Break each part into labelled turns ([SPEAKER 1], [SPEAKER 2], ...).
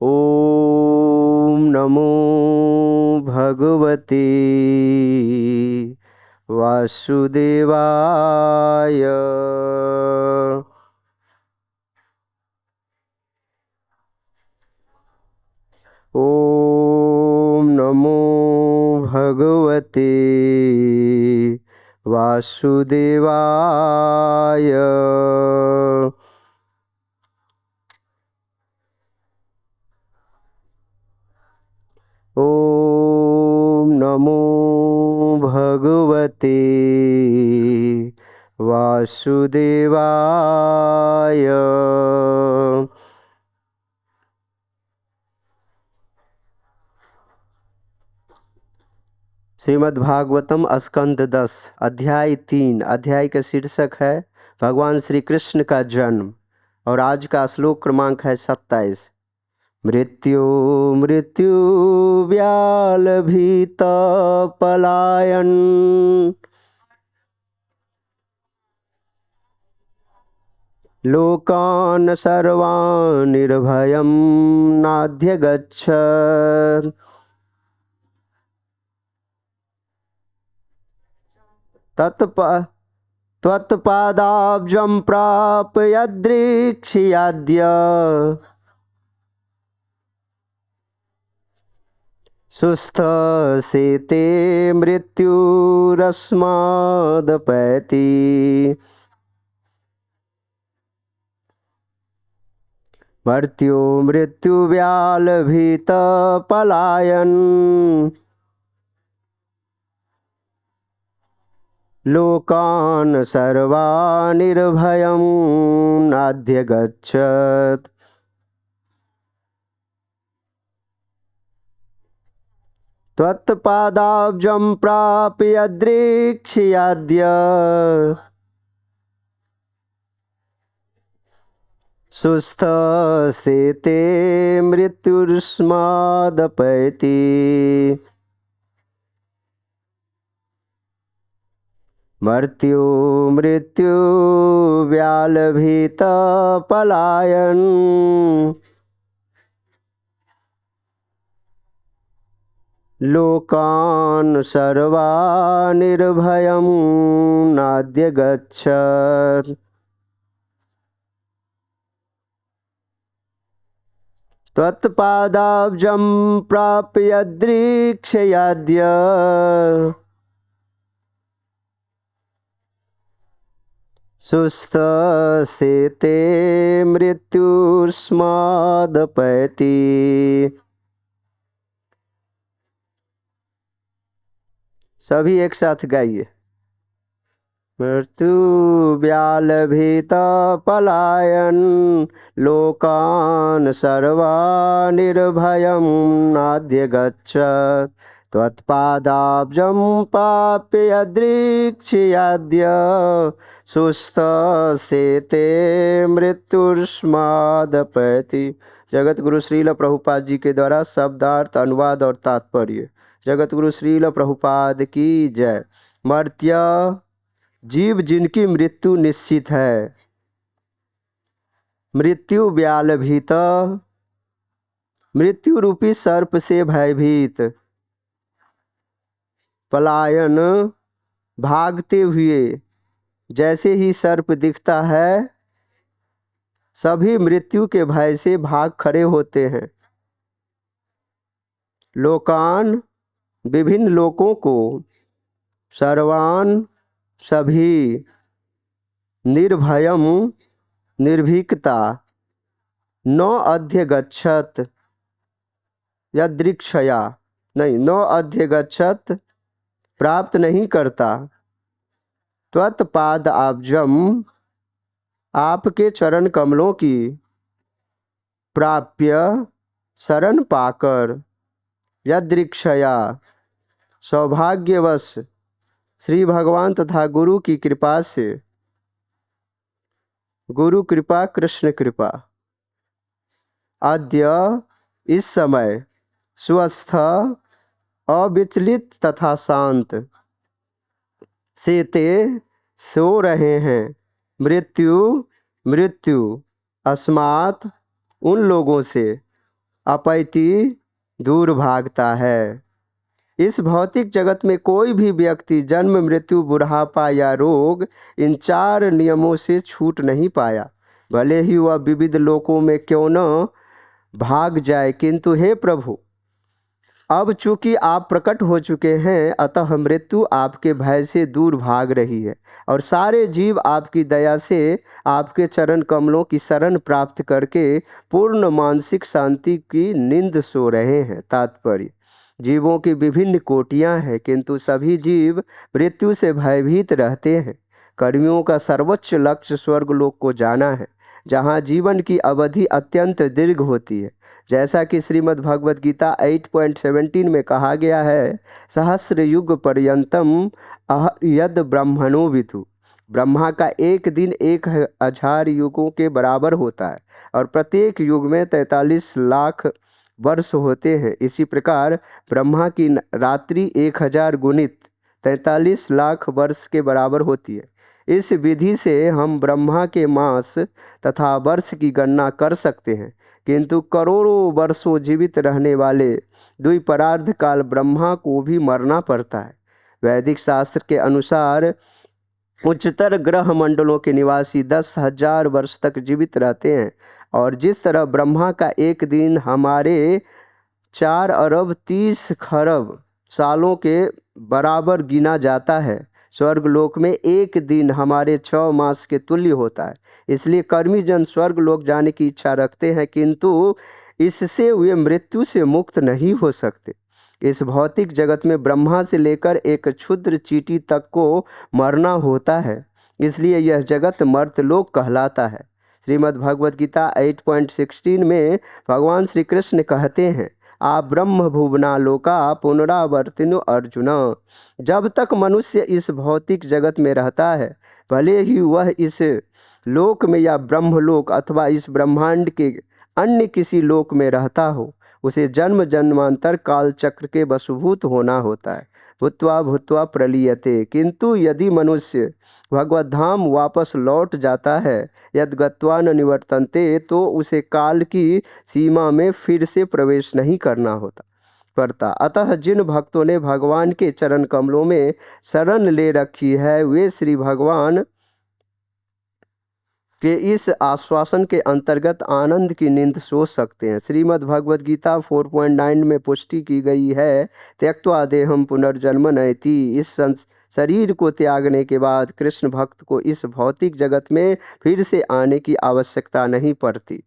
[SPEAKER 1] ॐ नमो भगवते वासुदेवाय। ॐ नमो भगवते वासुदेवाय। ॐ नमो भगवते वासुदेवाय। श्रीमद्भागवतम स्कंद 10 अध्याय 3। अध्याय का शीर्षक है भगवान श्री कृष्ण का जन्म और आज का श्लोक क्रमांक है 27। मृत्यु मृत्यु व्याल भीत पलायन लोकान् सर्वान् निर्भयं नाध्यगच्छत्। त्वत्पादाब्जं प्रापयदृक्षियाद्य सुस्थसेते मृत्युरस्मादपैति। मर्त्यो मृत्युव्यालभीत पलायन लोकान् सर्वान् निर्भयं नाध्यगच्छत्। त्वत्पादाब्जं प्रापयदृक्षियाद्य सुस्थसेते मृत्युरस्मादपैति। मर्त्यो मृत्युव्यालभीत पलायन लोकान् सर्वान् निर्भयं नाध्यगच्छत्। त्वत्पादाब्जं प्रापयदृक्षयाद्य सुस्थसेते मृत्युरस्मादपैति। सभी एक साथ गाइए। मृत्युव्यालभीत पलायन लोकान् सर्वान् निर्भयं नाध्यगच्छत्। त्वत्पादाब्जं प्रापयदृक्षयाद्य सुस्थसेते मृत्युरस्मादपैति। जगत गुरु श्रील प्रभुपाद जी के द्वारा शब्दार्थ, अनुवाद और तात्पर्य। जगत गुरु श्रील प्रभुपाद की जय। मर्त्य जीव जिनकी मृत्यु निश्चित है, मृत्यु व्यालभीत मृत्यु रूपी सर्प से भयभीत, पलायन भागते हुए। जैसे ही सर्प दिखता है सभी मृत्यु के भय से भाग खड़े होते हैं। लोकान विभिन्न लोकों को, सर्वान सभी, निर्भयम निर्भीकता, न अध्यगच्छत यदृक्षया नहीं, न अध्यगच्छत प्राप्त नहीं करता। त्वत्पाद आब्जम आपके चरण कमलों की, प्राप्य शरण पाकर, यदृक्षया सौभाग्यवश श्री भगवान तथा गुरु की कृपा से, गुरु कृपा कृष्ण कृपा, अद्य इस समय स्वस्थ अविचलित तथा शांत, सेते सो रहे हैं, मृत्यु मृत्यु अस्मात् उन लोगों से, अपैति दूर भागता है। इस भौतिक जगत में कोई भी व्यक्ति जन्म, मृत्यु, बुढ़ापा या रोग, इन 4 नियमों से छूट नहीं पाया। भले ही वह विविध लोकों में क्यों न भाग जाए, किंतु हे प्रभु, अब चूंकि आप प्रकट हो चुके हैं, अतः मृत्यु आपके भय से दूर भाग रही है और सारे जीव आपकी दया से आपके चरण कमलों की शरण प्राप्त करके पूर्ण मानसिक शांति की नींद सो रहे हैं। तात्पर्य: जीवों की विभिन्न कोटियां हैं, किंतु सभी जीव मृत्यु से भयभीत रहते हैं। कर्मियों का सर्वोच्च लक्ष्य स्वर्गलोक को जाना है, जहाँ जीवन की अवधि अत्यंत दीर्घ होती है। जैसा कि श्रीमद् भगवद गीता 8.17 में कहा गया है, सहस्र युग पर्यंतम यद ब्रह्मणो विदु। ब्रह्मा का एक दिन 1000 युगों के बराबर होता है और प्रत्येक युग में 43 लाख वर्ष होते हैं। इसी प्रकार ब्रह्मा की रात्रि 1000 गुणित 43 लाख वर्ष के बराबर होती है। इस विधि से हम ब्रह्मा के मास तथा वर्ष की गणना कर सकते हैं, किंतु करोड़ों वर्षों जीवित रहने वाले द्विपरार्ध काल ब्रह्मा को भी मरना पड़ता है। वैदिक शास्त्र के अनुसार उच्चतर ग्रह मंडलों के निवासी 10,000 वर्ष तक जीवित रहते हैं और जिस तरह ब्रह्मा का एक दिन हमारे 4 अरब 30 खरब सालों के बराबर गिना जाता है, स्वर्गलोक में एक दिन हमारे 6 मास के तुल्य होता है। इसलिए कर्मी जन स्वर्गलोक जाने की इच्छा रखते हैं, किंतु इससे वे मृत्यु से मुक्त नहीं हो सकते। इस भौतिक जगत में ब्रह्मा से लेकर एक क्षुद्र चींटी तक को मरना होता है, इसलिए यह जगत मर्तलोक कहलाता है। श्रीमद् भगवद गीता 8.16 में भगवान श्री कृष्ण कहते हैं, आप ब्रह्म भुवना लोका पुनरावर्तिनो अर्जुन। जब तक मनुष्य इस भौतिक जगत में रहता है, भले ही वह इस लोक में या ब्रह्मलोक अथवा इस ब्रह्मांड के अन्य किसी लोक में रहता हो, उसे जन्म जन्मांतर काल चक्र के वशभूत होना होता है। भूत्वा भूत्वा प्रलीयते। किंतु यदि मनुष्य भगवत धाम वापस लौट जाता है, यद गत्वा न निवर्तन्ते, तो उसे काल की सीमा में फिर से प्रवेश नहीं करना पड़ता। अतः जिन भक्तों ने भगवान के चरण कमलों में शरण ले रखी है, वे श्री भगवान के इस आश्वासन के अंतर्गत आनंद की नींद सो सकते हैं। श्रीमद् भगवद गीता 4.9 में पुष्टि की गई है, त्यक्त्वा देहं पुनर्जन्म नयति। इस शरीर को त्यागने के बाद कृष्ण भक्त को इस भौतिक जगत में फिर से आने की आवश्यकता नहीं पड़ती।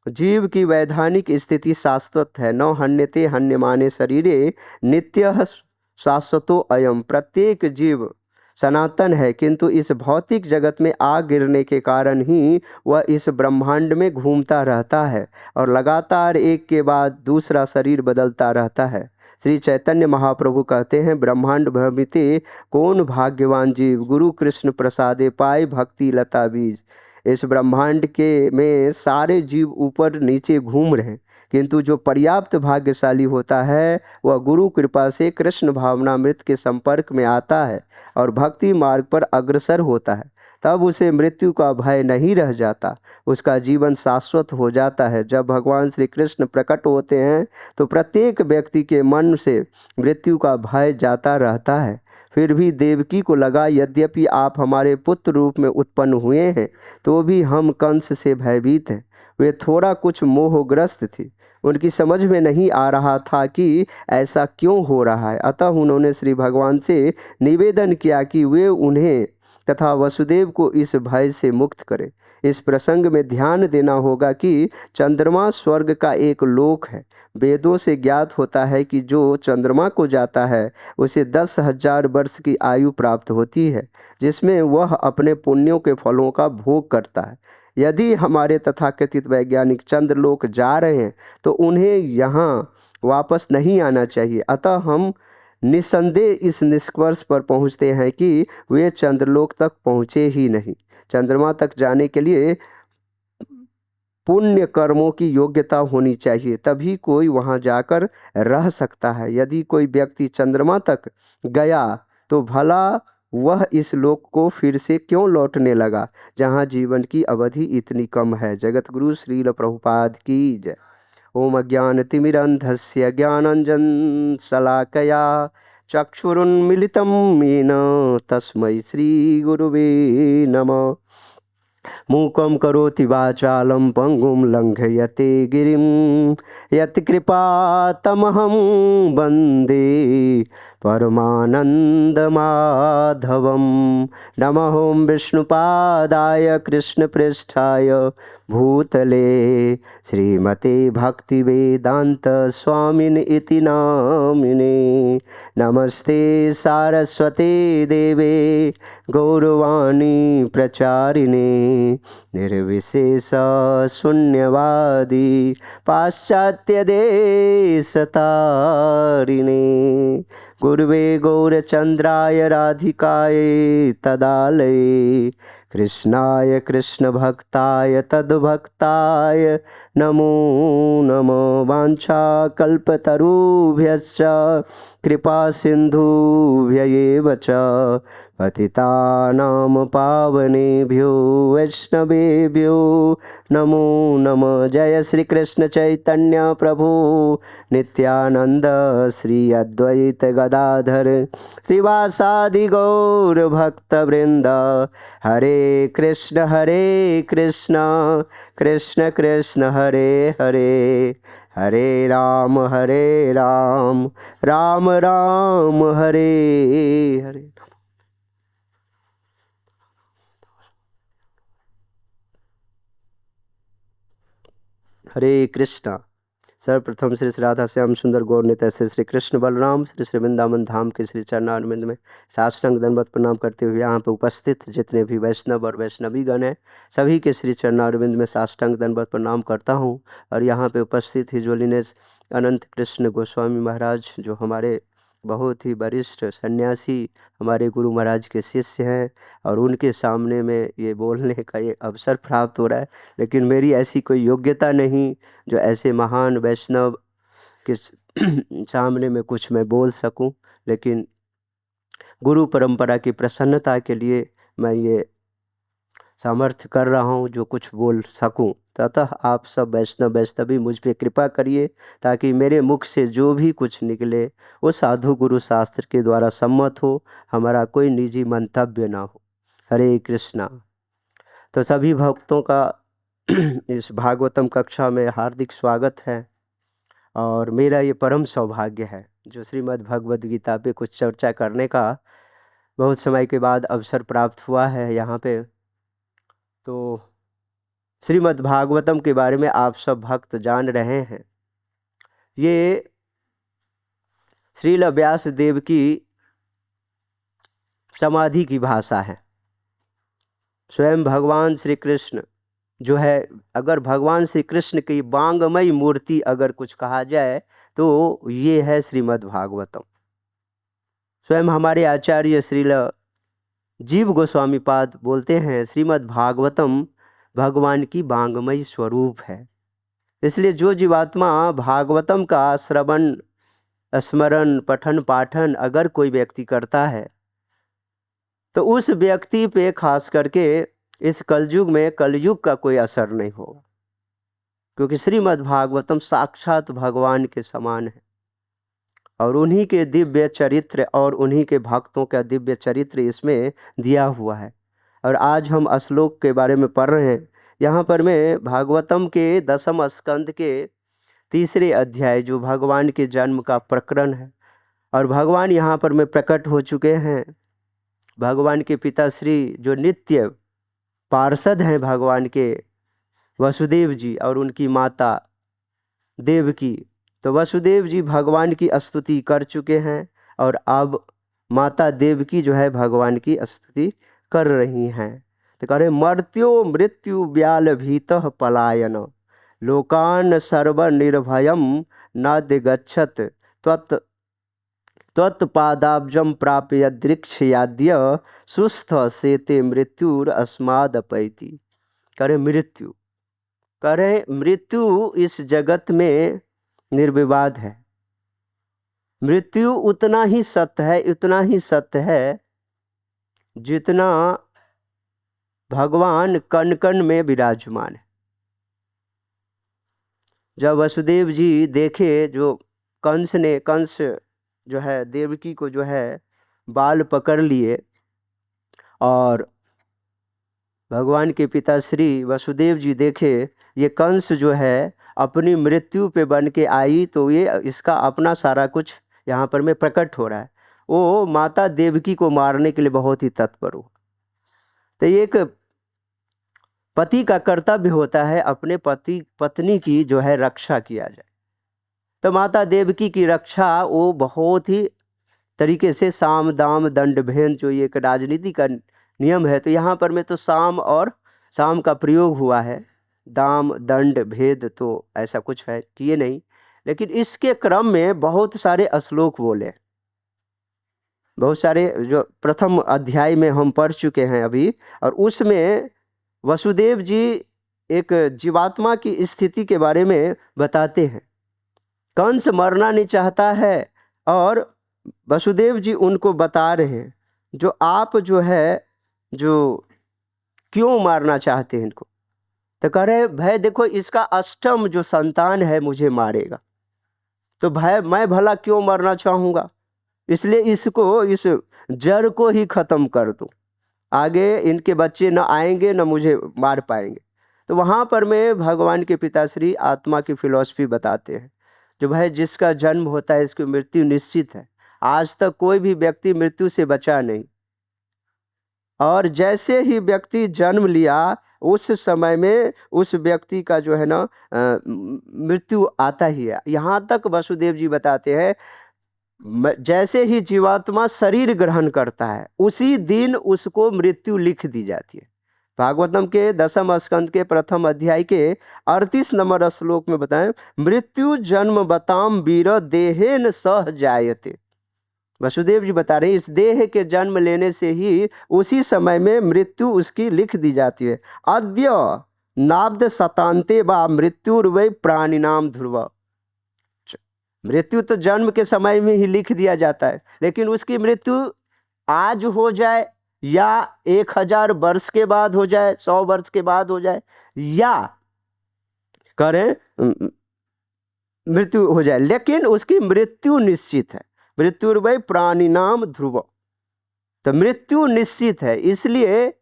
[SPEAKER 1] जीव की वैधानिक स्थिति शाश्वत है। न हन्यते हन्यमाने शरीरे नित्यः शाश्वतो अयम। प्रत्येक जीव सनातन है, किंतु इस भौतिक जगत में आ गिरने के कारण ही वह इस ब्रह्मांड में घूमता रहता है और लगातार एक के बाद दूसरा शरीर बदलता रहता है। श्री चैतन्य महाप्रभु कहते हैं, ब्रह्मांड भ्रमिते कौन भाग्यवान जीव, गुरु कृष्ण प्रसादे पाए भक्ति लता बीज। इस ब्रह्मांड के में सारे जीव ऊपर नीचे घूम रहे हैं, किंतु जो पर्याप्त भाग्यशाली होता है वह गुरु कृपा से कृष्ण भावनामृत के संपर्क में आता है और भक्ति मार्ग पर अग्रसर होता है। तब उसे मृत्यु का भय नहीं रह जाता, उसका जीवन शाश्वत हो जाता है। जब भगवान श्री कृष्ण प्रकट होते हैं तो प्रत्येक व्यक्ति के मन से मृत्यु का भय जाता रहता है। फिर भी देवकी को लगा, यद्यपि आप हमारे पुत्र रूप में उत्पन्न हुए हैं, तो भी हम कंस से भयभीत हैं। वे थोड़ा कुछ मोहग्रस्त थी, उनकी समझ में नहीं आ रहा था कि ऐसा क्यों हो रहा है। अतः उन्होंने श्री भगवान से निवेदन किया कि वे उन्हें तथा वसुदेव को इस भय से मुक्त करें। इस प्रसंग में ध्यान देना होगा कि चंद्रमा स्वर्ग का एक लोक है। वेदों से ज्ञात होता है कि जो चंद्रमा को जाता है उसे 10,000 वर्ष की आयु प्राप्त होती है, जिसमें वह अपने पुण्यों के फलों का भोग करता है। यदि हमारे तथाकथित वैज्ञानिक चंद्रलोक जा रहे हैं तो उन्हें यहाँ वापस नहीं आना चाहिए। अतः हम निस्संदेह इस निष्कर्ष पर पहुँचते हैं कि वे चंद्रलोक तक पहुँचे ही नहीं। चंद्रमा तक जाने के लिए पुण्य कर्मों की योग्यता होनी चाहिए, तभी कोई वहां जाकर रह सकता है। यदि कोई व्यक्ति चंद्रमा तक गया तो भला वह इस लोक को फिर से क्यों लौटने लगा, जहां जीवन की अवधि इतनी कम है। जगत गुरु श्रील प्रभुपाद की जय। ओम अज्ञानतिमिरन्धस्य ज्ञानाञ्जनशलाकया चक्षुरुन्मिलितं येन तस्मै श्रीगुरुवे नमः। मूकं करोति वाचालं पङ्गुं लङ्घयते गिरिं यत्कृपातमहं वन्दे परमानन्दमाधवं। नमः ॐ विष्णुपादाय कृष्णपृष्ठाय भूतले श्रीमते भक्तिवेदान्त स्वामिन् इति नामिने। नमस्ते सारस्वते देवे गौरवाणी प्रचारिणे निर्विशेष शून्यवादी पाश्चात्य देशतारिणे। गुरुवे गौरचन्द्राय राधिकाय तदालये कृष्णाय कृष्णभक्ताय तद्भक्ताय नमो नमः। वाञ्छाकल्पतरुभ्यश्च कृपा सिन्धुभ्य एव च पतितानां पावनेभ्यो वैष्णवेभ्यो नमो नमः। जय श्री कृष्ण चैतन्य प्रभु नित्यानंद श्री अद्वैत गदाधर श्रीवासादि गौर भक्त वृंद। हरे कृष्ण कृष्ण कृष्ण हरे हरे हरे राम राम राम हरे हरे। हरे कृष्णा। सर्वप्रथम श्री श्री राधा श्याम सुंदर गौर नित्य श्री श्री कृष्ण बलराम श्री श्री वृंदावन धाम के श्री चरणारविंद में साष्टांग दंडवत प्रणाम करते हुए यहाँ पे उपस्थित जितने भी वैष्णव और वैष्णवी गण हैं सभी के श्री चरणारविंद में साष्टांग दंडवत प्रणाम करता हूँ। और यहाँ पे उपस्थित हिज होलीनेस अनंत कृष्ण गोस्वामी महाराज जो हमारे बहुत ही वरिष्ठ सन्यासी हमारे गुरु महाराज के शिष्य हैं और उनके सामने में ये बोलने का ये अवसर प्राप्त हो रहा है। लेकिन मेरी ऐसी कोई योग्यता नहीं जो ऐसे महान वैष्णव के सामने में कुछ मैं बोल सकूं। लेकिन गुरु परंपरा की प्रसन्नता के लिए मैं ये सामर्थ्य कर रहा हूँ जो कुछ बोल सकूं। ततः आप सब वैष्णव वैष्णवी मुझ पे कृपा करिए ताकि मेरे मुख से जो भी कुछ निकले वो साधु गुरु शास्त्र के द्वारा सम्मत हो, हमारा कोई निजी मंतव्य ना हो। हरे कृष्णा। तो सभी भक्तों का इस भागवतम कक्षा में हार्दिक स्वागत है। और मेरा ये परम सौभाग्य है जो श्रीमद् भगवद गीता पे कुछ चर्चा करने का बहुत समय के बाद अवसर प्राप्त हुआ है यहाँ पे। तो श्रीमद् भागवतम के बारे में आप सब भक्त जान रहे हैं। ये श्रील व्यास देव की समाधि की भाषा है। स्वयं भगवान श्री कृष्ण जो है, अगर भगवान श्री कृष्ण की वांगमयी मूर्ति अगर कुछ कहा जाए तो ये है श्रीमद् भागवतम। स्वयं हमारे आचार्य श्रील जीव गोस्वामी पाद बोलते हैं श्रीमद् भागवतम भगवान की वांगमयी स्वरूप है। इसलिए जो जीवात्मा भागवतम का श्रवण स्मरण पठन पाठन अगर कोई व्यक्ति करता है तो उस व्यक्ति पे खास करके इस कलयुग में कलयुग का कोई असर नहीं होगा, क्योंकि श्रीमद् भागवतम साक्षात भगवान के समान है और उन्हीं के दिव्य चरित्र और उन्हीं के भक्तों का दिव्य चरित्र इसमें दिया हुआ है। और आज हम श्लोक के बारे में पढ़ रहे हैं। यहाँ पर मैं भागवतम के 10वें स्कंद के 3रे अध्याय जो भगवान के जन्म का प्रकरण है और भगवान यहाँ पर में प्रकट हो चुके हैं। भगवान के पिताश्री जो नित्य पार्षद हैं भगवान के वसुदेव जी और उनकी माता देवकी। तो वसुदेव जी भगवान की स्तुति कर चुके हैं और अब माता देवकी जो है भगवान की स्तुति कर रही हैं। तो कह रहे मर्त्यो मृत्यु व्याल भीतः पलायन लोकान सर्व निर्भयम नादिगच्छत त्वत्पादाब्जम प्राप्य दृक्षयाद्य सुस्थ सेते मृत्युर अस्मादपैति। करे मृत्यु, करे मृत्यु इस जगत में निर्विवाद है। मृत्यु उतना ही सत्य है, उतना ही सत्य है जितना भगवान कण कण में विराजमान है। जब वसुदेव जी देखे जो कंस जो है देवकी को जो है बाल पकड़ लिए, और भगवान के पिता श्री वसुदेव जी देखे ये कंस जो है अपनी मृत्यु पे बन के आई, तो ये इसका अपना सारा कुछ यहाँ पर में प्रकट हो रहा है। वो माता देवकी को मारने के लिए बहुत ही तत्पर हो। तो ये एक पति का कर्तव्य होता है अपने पत्नी की जो है रक्षा किया जाए। तो माता देवकी की रक्षा वो बहुत ही तरीके से साम दाम दंड भेद, जो ये एक राजनीति का नियम है, तो यहाँ पर में तो साम का प्रयोग हुआ है, दाम दंड भेद तो ऐसा कुछ है किए नहीं। लेकिन इसके क्रम में बहुत सारे श्लोक बोले, बहुत सारे जो प्रथम अध्याय में हम पढ़ चुके हैं अभी, और उसमें वसुदेव जी एक जीवात्मा की स्थिति के बारे में बताते हैं। कंस मरना नहीं चाहता है और वसुदेव जी उनको बता रहे हैं जो आप जो है जो क्यों मारना चाहते हैं इनको। तो कह रहे भाई देखो इसका अष्टम जो संतान है मुझे मारेगा, तो भाई मैं भला क्यों मरना चाहूँगा, इसलिए इसको इस जड़ को ही ख़त्म कर दूँ, आगे इनके बच्चे न आएंगे न मुझे मार पाएंगे। तो वहाँ पर मैं भगवान के पिताश्री आत्मा की फिलॉसफी बताते हैं, जो भाई जिसका जन्म होता है इसकी मृत्यु निश्चित है। आज तक कोई भी व्यक्ति मृत्यु से बचा नहीं, और जैसे ही व्यक्ति जन्म लिया उस समय में उस व्यक्ति का जो है ना मृत्यु आता ही है। यहाँ तक वसुदेव जी बताते हैं जैसे ही जीवात्मा शरीर ग्रहण करता है उसी दिन उसको मृत्यु लिख दी जाती है। भागवतम के 10वें स्कंद के प्रथम अध्याय के 38 नंबर श्लोक में बताएं, मृत्यु जन्म बताम वीर देहेन सह जायते। वसुदेव जी बता रहे हैं इस देह के जन्म लेने से ही उसी समय में मृत्यु उसकी लिख दी जाती है। अद्य नाब्द शतान्ते वा मृत्युर्वै प्राणिनाम ध्रुव। मृत्यु तो जन्म के समय में ही लिख दिया जाता है, लेकिन उसकी मृत्यु आज हो जाए या 1000 वर्ष के बाद हो जाए, 100 वर्ष के बाद हो जाए, या करें मृत्यु हो जाए, लेकिन उसकी मृत्यु निश्चित है। मृत्युर्वै प्राणिनाम ध्रुव, तो मृत्यु निश्चित है। इसलिए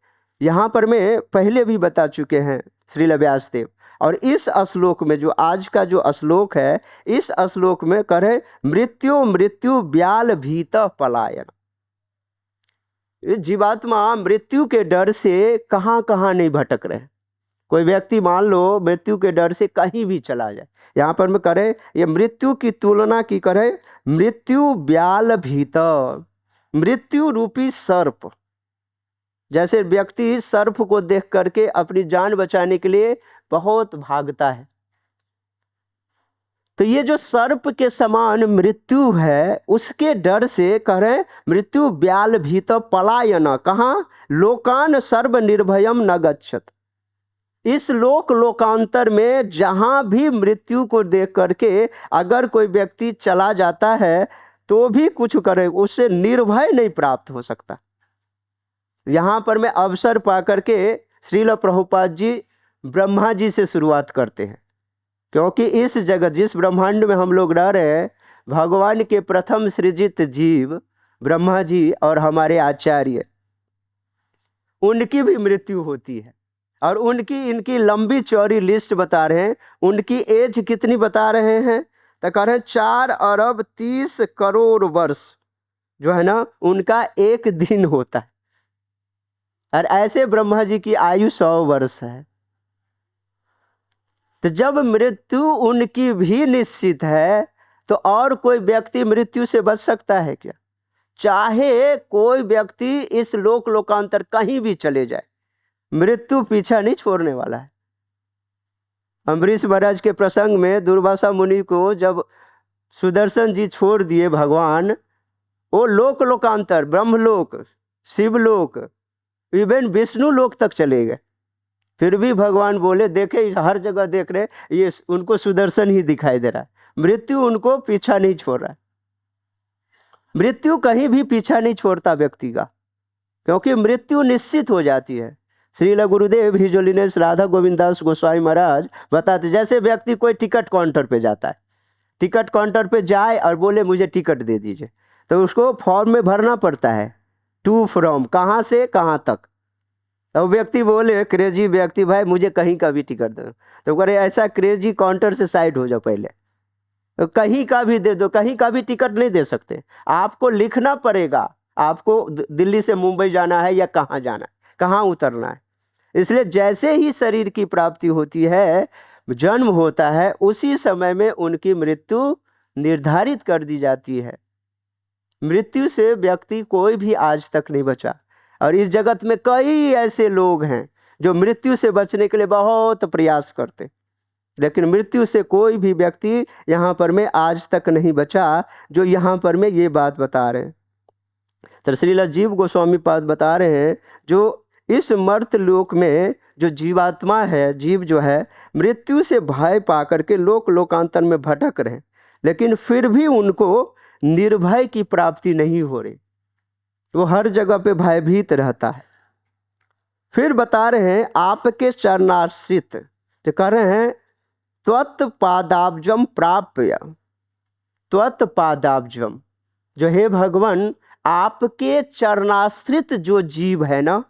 [SPEAKER 1] यहाँ पर मैं पहले भी बता चुके हैं श्रील व्यासदेव, और इस श्लोक में जो आज का जो श्लोक है इस श्लोक में करें मृत्यु मृत्यु ब्याल भीत पलायन। जीवात्मा मृत्यु के डर से कहाँ कहाँ नहीं भटक रहे। कोई व्यक्ति मान लो मृत्यु के डर से कहीं भी चला जाए, यहाँ पर मैं करें ये मृत्यु की तुलना की करें मृत्यु ब्याल भीत, मृत्यु रूपी सर्प। जैसे व्यक्ति सर्प को देख करके अपनी जान बचाने के लिए बहुत भागता है, तो ये जो सर्प के समान मृत्यु है उसके डर से करें मृत्यु ब्याल भीत पलायन। कहाँ? लोकान सर्व निर्भयम न गच्छत। इस लोकांतर में जहाँ भी मृत्यु को देख करके अगर कोई व्यक्ति चला जाता है तो भी कुछ करे, उससे निर्भय नहीं प्राप्त हो सकता। यहाँ पर मैं अवसर पा करके श्रील प्रभुपाद जी ब्रह्मा जी से शुरुआत करते हैं, क्योंकि इस जगत जिस ब्रह्मांड में हम लोग रह रहे हैं भगवान के प्रथम सृजित जीव ब्रह्मा जी और हमारे आचार्य, उनकी भी मृत्यु होती है। और इनकी लंबी चौड़ी लिस्ट बता रहे हैं। उनकी एज कितनी बता रहे हैं तो कह रहे हैं 4 अरब 30 करोड़ वर्ष जो है ना उनका एक दिन होता है, और ऐसे ब्रह्मा जी की आयु 100 वर्ष है। तो जब मृत्यु उनकी भी निश्चित है तो और कोई व्यक्ति मृत्यु से बच सकता है क्या? चाहे कोई व्यक्ति इस लोकांतर कहीं भी चले जाए, मृत्यु पीछा नहीं छोड़ने वाला है। अम्बरीश महाराज के प्रसंग में दुर्वासा मुनि को जब सुदर्शन जी छोड़ दिए भगवान, वो लोकांतर ब्रह्मलोक, शिवलोक, इवन विष्णु लोक तक चले गए। फिर भी भगवान बोले देखे हर जगह देख रहे ये उनको सुदर्शन ही दिखाई दे रहा है, मृत्यु उनको पीछा नहीं छोड़ रहा है। मृत्यु कहीं भी पीछा नहीं छोड़ता व्यक्ति का, क्योंकि मृत्यु निश्चित हो जाती है। श्रील गुरुदेव हिजोलिनेस राधा गोविंद दास गोस्वामी महाराज बताते, जैसे व्यक्ति कोई टिकट काउंटर पे जाता है, टिकट काउंटर पे जाए और बोले मुझे टिकट दे दीजिए, तो उसको फॉर्म में भरना पड़ता है, टू फ्रॉम, कहाँ से कहाँ तक। तो व्यक्ति बोले, क्रेजी व्यक्ति, भाई मुझे कहीं का भी टिकट दो, तो करे ऐसा क्रेजी काउंटर से साइड हो जाओ पहले, तो कहीं का भी दे दो। कहीं का भी टिकट नहीं दे सकते, आपको लिखना पड़ेगा, आपको दिल्ली से मुंबई जाना है या कहाँ जाना है, कहाँ उतरना है। इसलिए जैसे ही शरीर की प्राप्ति होती है, जन्म होता है, उसी समय में उनकी मृत्यु निर्धारित कर दी जाती है। मृत्यु से व्यक्ति कोई भी आज तक नहीं बचा, और इस जगत में कई ऐसे लोग हैं जो मृत्यु से बचने के लिए बहुत प्रयास करते, लेकिन मृत्यु से कोई भी व्यक्ति यहाँ पर में आज तक नहीं बचा, जो यहाँ पर में ये बात बता रहे हैं। तो श्रील जीव गोस्वामी पाद बता रहे हैं, जो इस मर्त लोक में जो जीवात्मा है, जीव जो है, मृत्यु से भय पा करके लोक लोकांतर में भटक रहे, लेकिन फिर भी उनको निर्भय की प्राप्ति नहीं हो रही, वो हर जगह पे भयभीत रहता है। फिर बता रहे हैं आपके चरणाश्रित, तो कह रहे हैं त्वत्पादाब्जम प्राप्य, त्वत्पादाब्जम, जो हे भगवान आपके चरणाश्रित जो जीव है ना,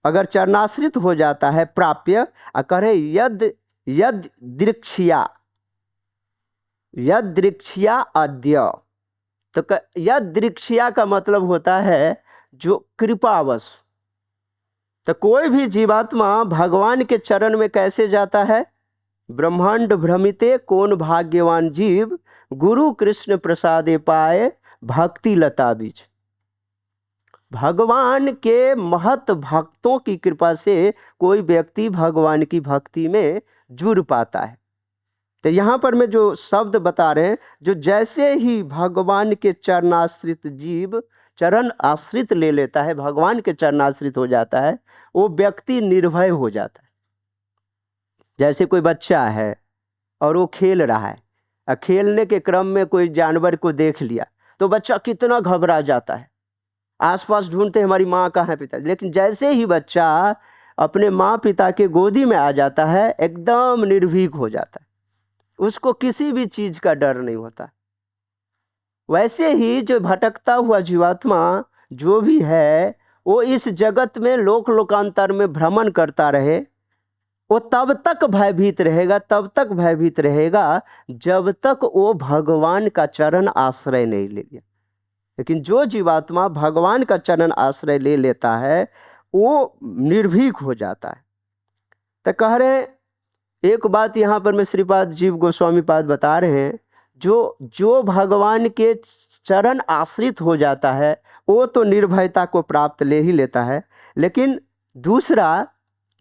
[SPEAKER 1] अगर चरणाश्रित हो जाता है प्राप्य, करे यद यद दृक्षिया, यद दृक्षिया अद्य, तो यद दृक्षिया का मतलब होता है जो कृपावश। तो कोई भी जीवात्मा भगवान के चरण में कैसे जाता है, ब्रह्मांड भ्रमिते कौन भाग्यवान जीव, गुरु कृष्ण प्रसादे पाए भक्ति लता बीज। भगवान के महत भक्तों की कृपा से कोई व्यक्ति भगवान की भक्ति में जुड़ पाता है। तो यहाँ पर मैं जो शब्द बता रहे हैं, जो जैसे ही भगवान के चरणाश्रित जीव चरण आश्रित ले लेता है, भगवान के चरणाश्रित हो जाता है, वो व्यक्ति निर्भय हो जाता है। जैसे कोई बच्चा है और वो खेल रहा है, और खेलने के क्रम में कोई जानवर को देख लिया, तो बच्चा कितना घबरा जाता है, आसपास ढूंढते हमारी माँ कहाँ है, पिता। लेकिन जैसे ही बच्चा अपने माँ पिता के गोदी में आ जाता है, एकदम निर्भीक हो जाता है, उसको किसी भी चीज का डर नहीं होता। वैसे ही जो भटकता हुआ जीवात्मा जो भी है, वो इस जगत में लोक लोकांतर में भ्रमण करता रहे, वो तब तक भयभीत रहेगा, तब तक भयभीत रहेगा जब तक वो भगवान का चरण आश्रय नहीं ले लिया। लेकिन जो जीवात्मा भगवान का चरण आश्रय ले लेता है, वो निर्भीक हो जाता है। तो कह रहे हैं, एक बात यहाँ पर मैं श्रीपाद जीव गोस्वामी पाद बता रहे हैं, जो भगवान के चरण आश्रित हो जाता है, वो तो निर्भयता को प्राप्त ले ही लेता है। लेकिन दूसरा,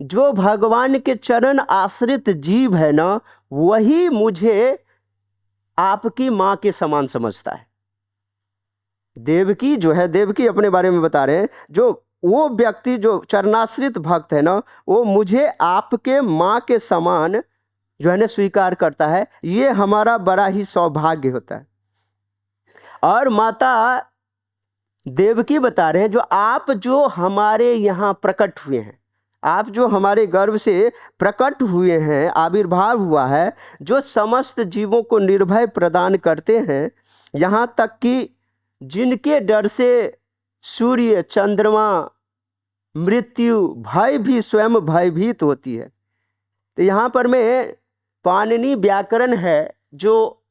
[SPEAKER 1] जो भगवान के चरण आश्रित जीव है ना, वही मुझे आपकी माँ के समान समझता है। देवकी जो है, देवकी अपने बारे में बता रहे हैं, जो वो व्यक्ति जो चरणाश्रित भक्त है ना, वो मुझे आपके माँ के समान जो है ना स्वीकार करता है। ये हमारा बड़ा ही सौभाग्य होता है। और माता देवकी बता रहे हैं, जो आप जो हमारे यहाँ प्रकट हुए हैं, आप जो हमारे गर्भ से प्रकट हुए हैं, आविर्भाव हुआ है, जो समस्त जीवों को निर्भय प्रदान करते हैं, यहाँ तक कि जिनके डर से सूर्य, चंद्रमा, मृत्यु, भय भी स्वयं भयभीत होती है। तो यहाँ पर में पाणिनि व्याकरण है, जो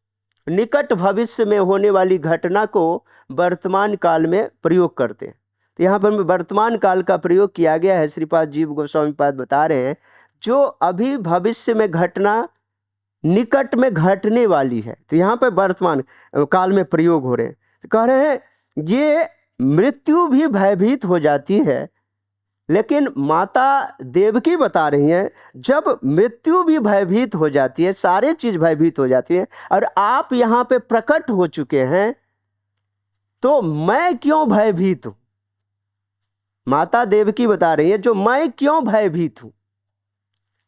[SPEAKER 1] निकट भविष्य में होने वाली घटना को वर्तमान काल में प्रयोग करते हैं। तो यहाँ पर में वर्तमान काल का प्रयोग किया गया है। श्रीपाद जीव गोस्वामी पाद बता रहे हैं, जो अभी भविष्य में घटना निकट में घटने वाली है, तो यहाँ पर वर्तमान काल में प्रयोग हो रहे हैं। तो कह रहे हैं, ये मृत्यु भी भयभीत हो जाती है, लेकिन माता देवकी बता रही हैं, जब मृत्यु भी भयभीत हो जाती है, सारे चीज भयभीत हो जाती है, और आप यहाँ पे प्रकट हो चुके हैं, तो मैं क्यों भयभीत हूं? माता देवकी बता रही है, जो मैं क्यों भयभीत हूं,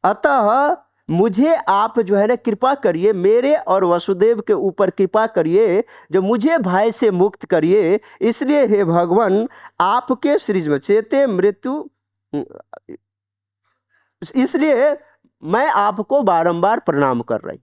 [SPEAKER 1] अतः मुझे आप जो है ना कृपा करिए, मेरे और वसुदेव के ऊपर कृपा करिए, जो मुझे भय से मुक्त करिए। इसलिए हे भगवान, आपके सृज में चेते मृत्यु इसलिए मैं आपको बारंबार प्रणाम कर रही।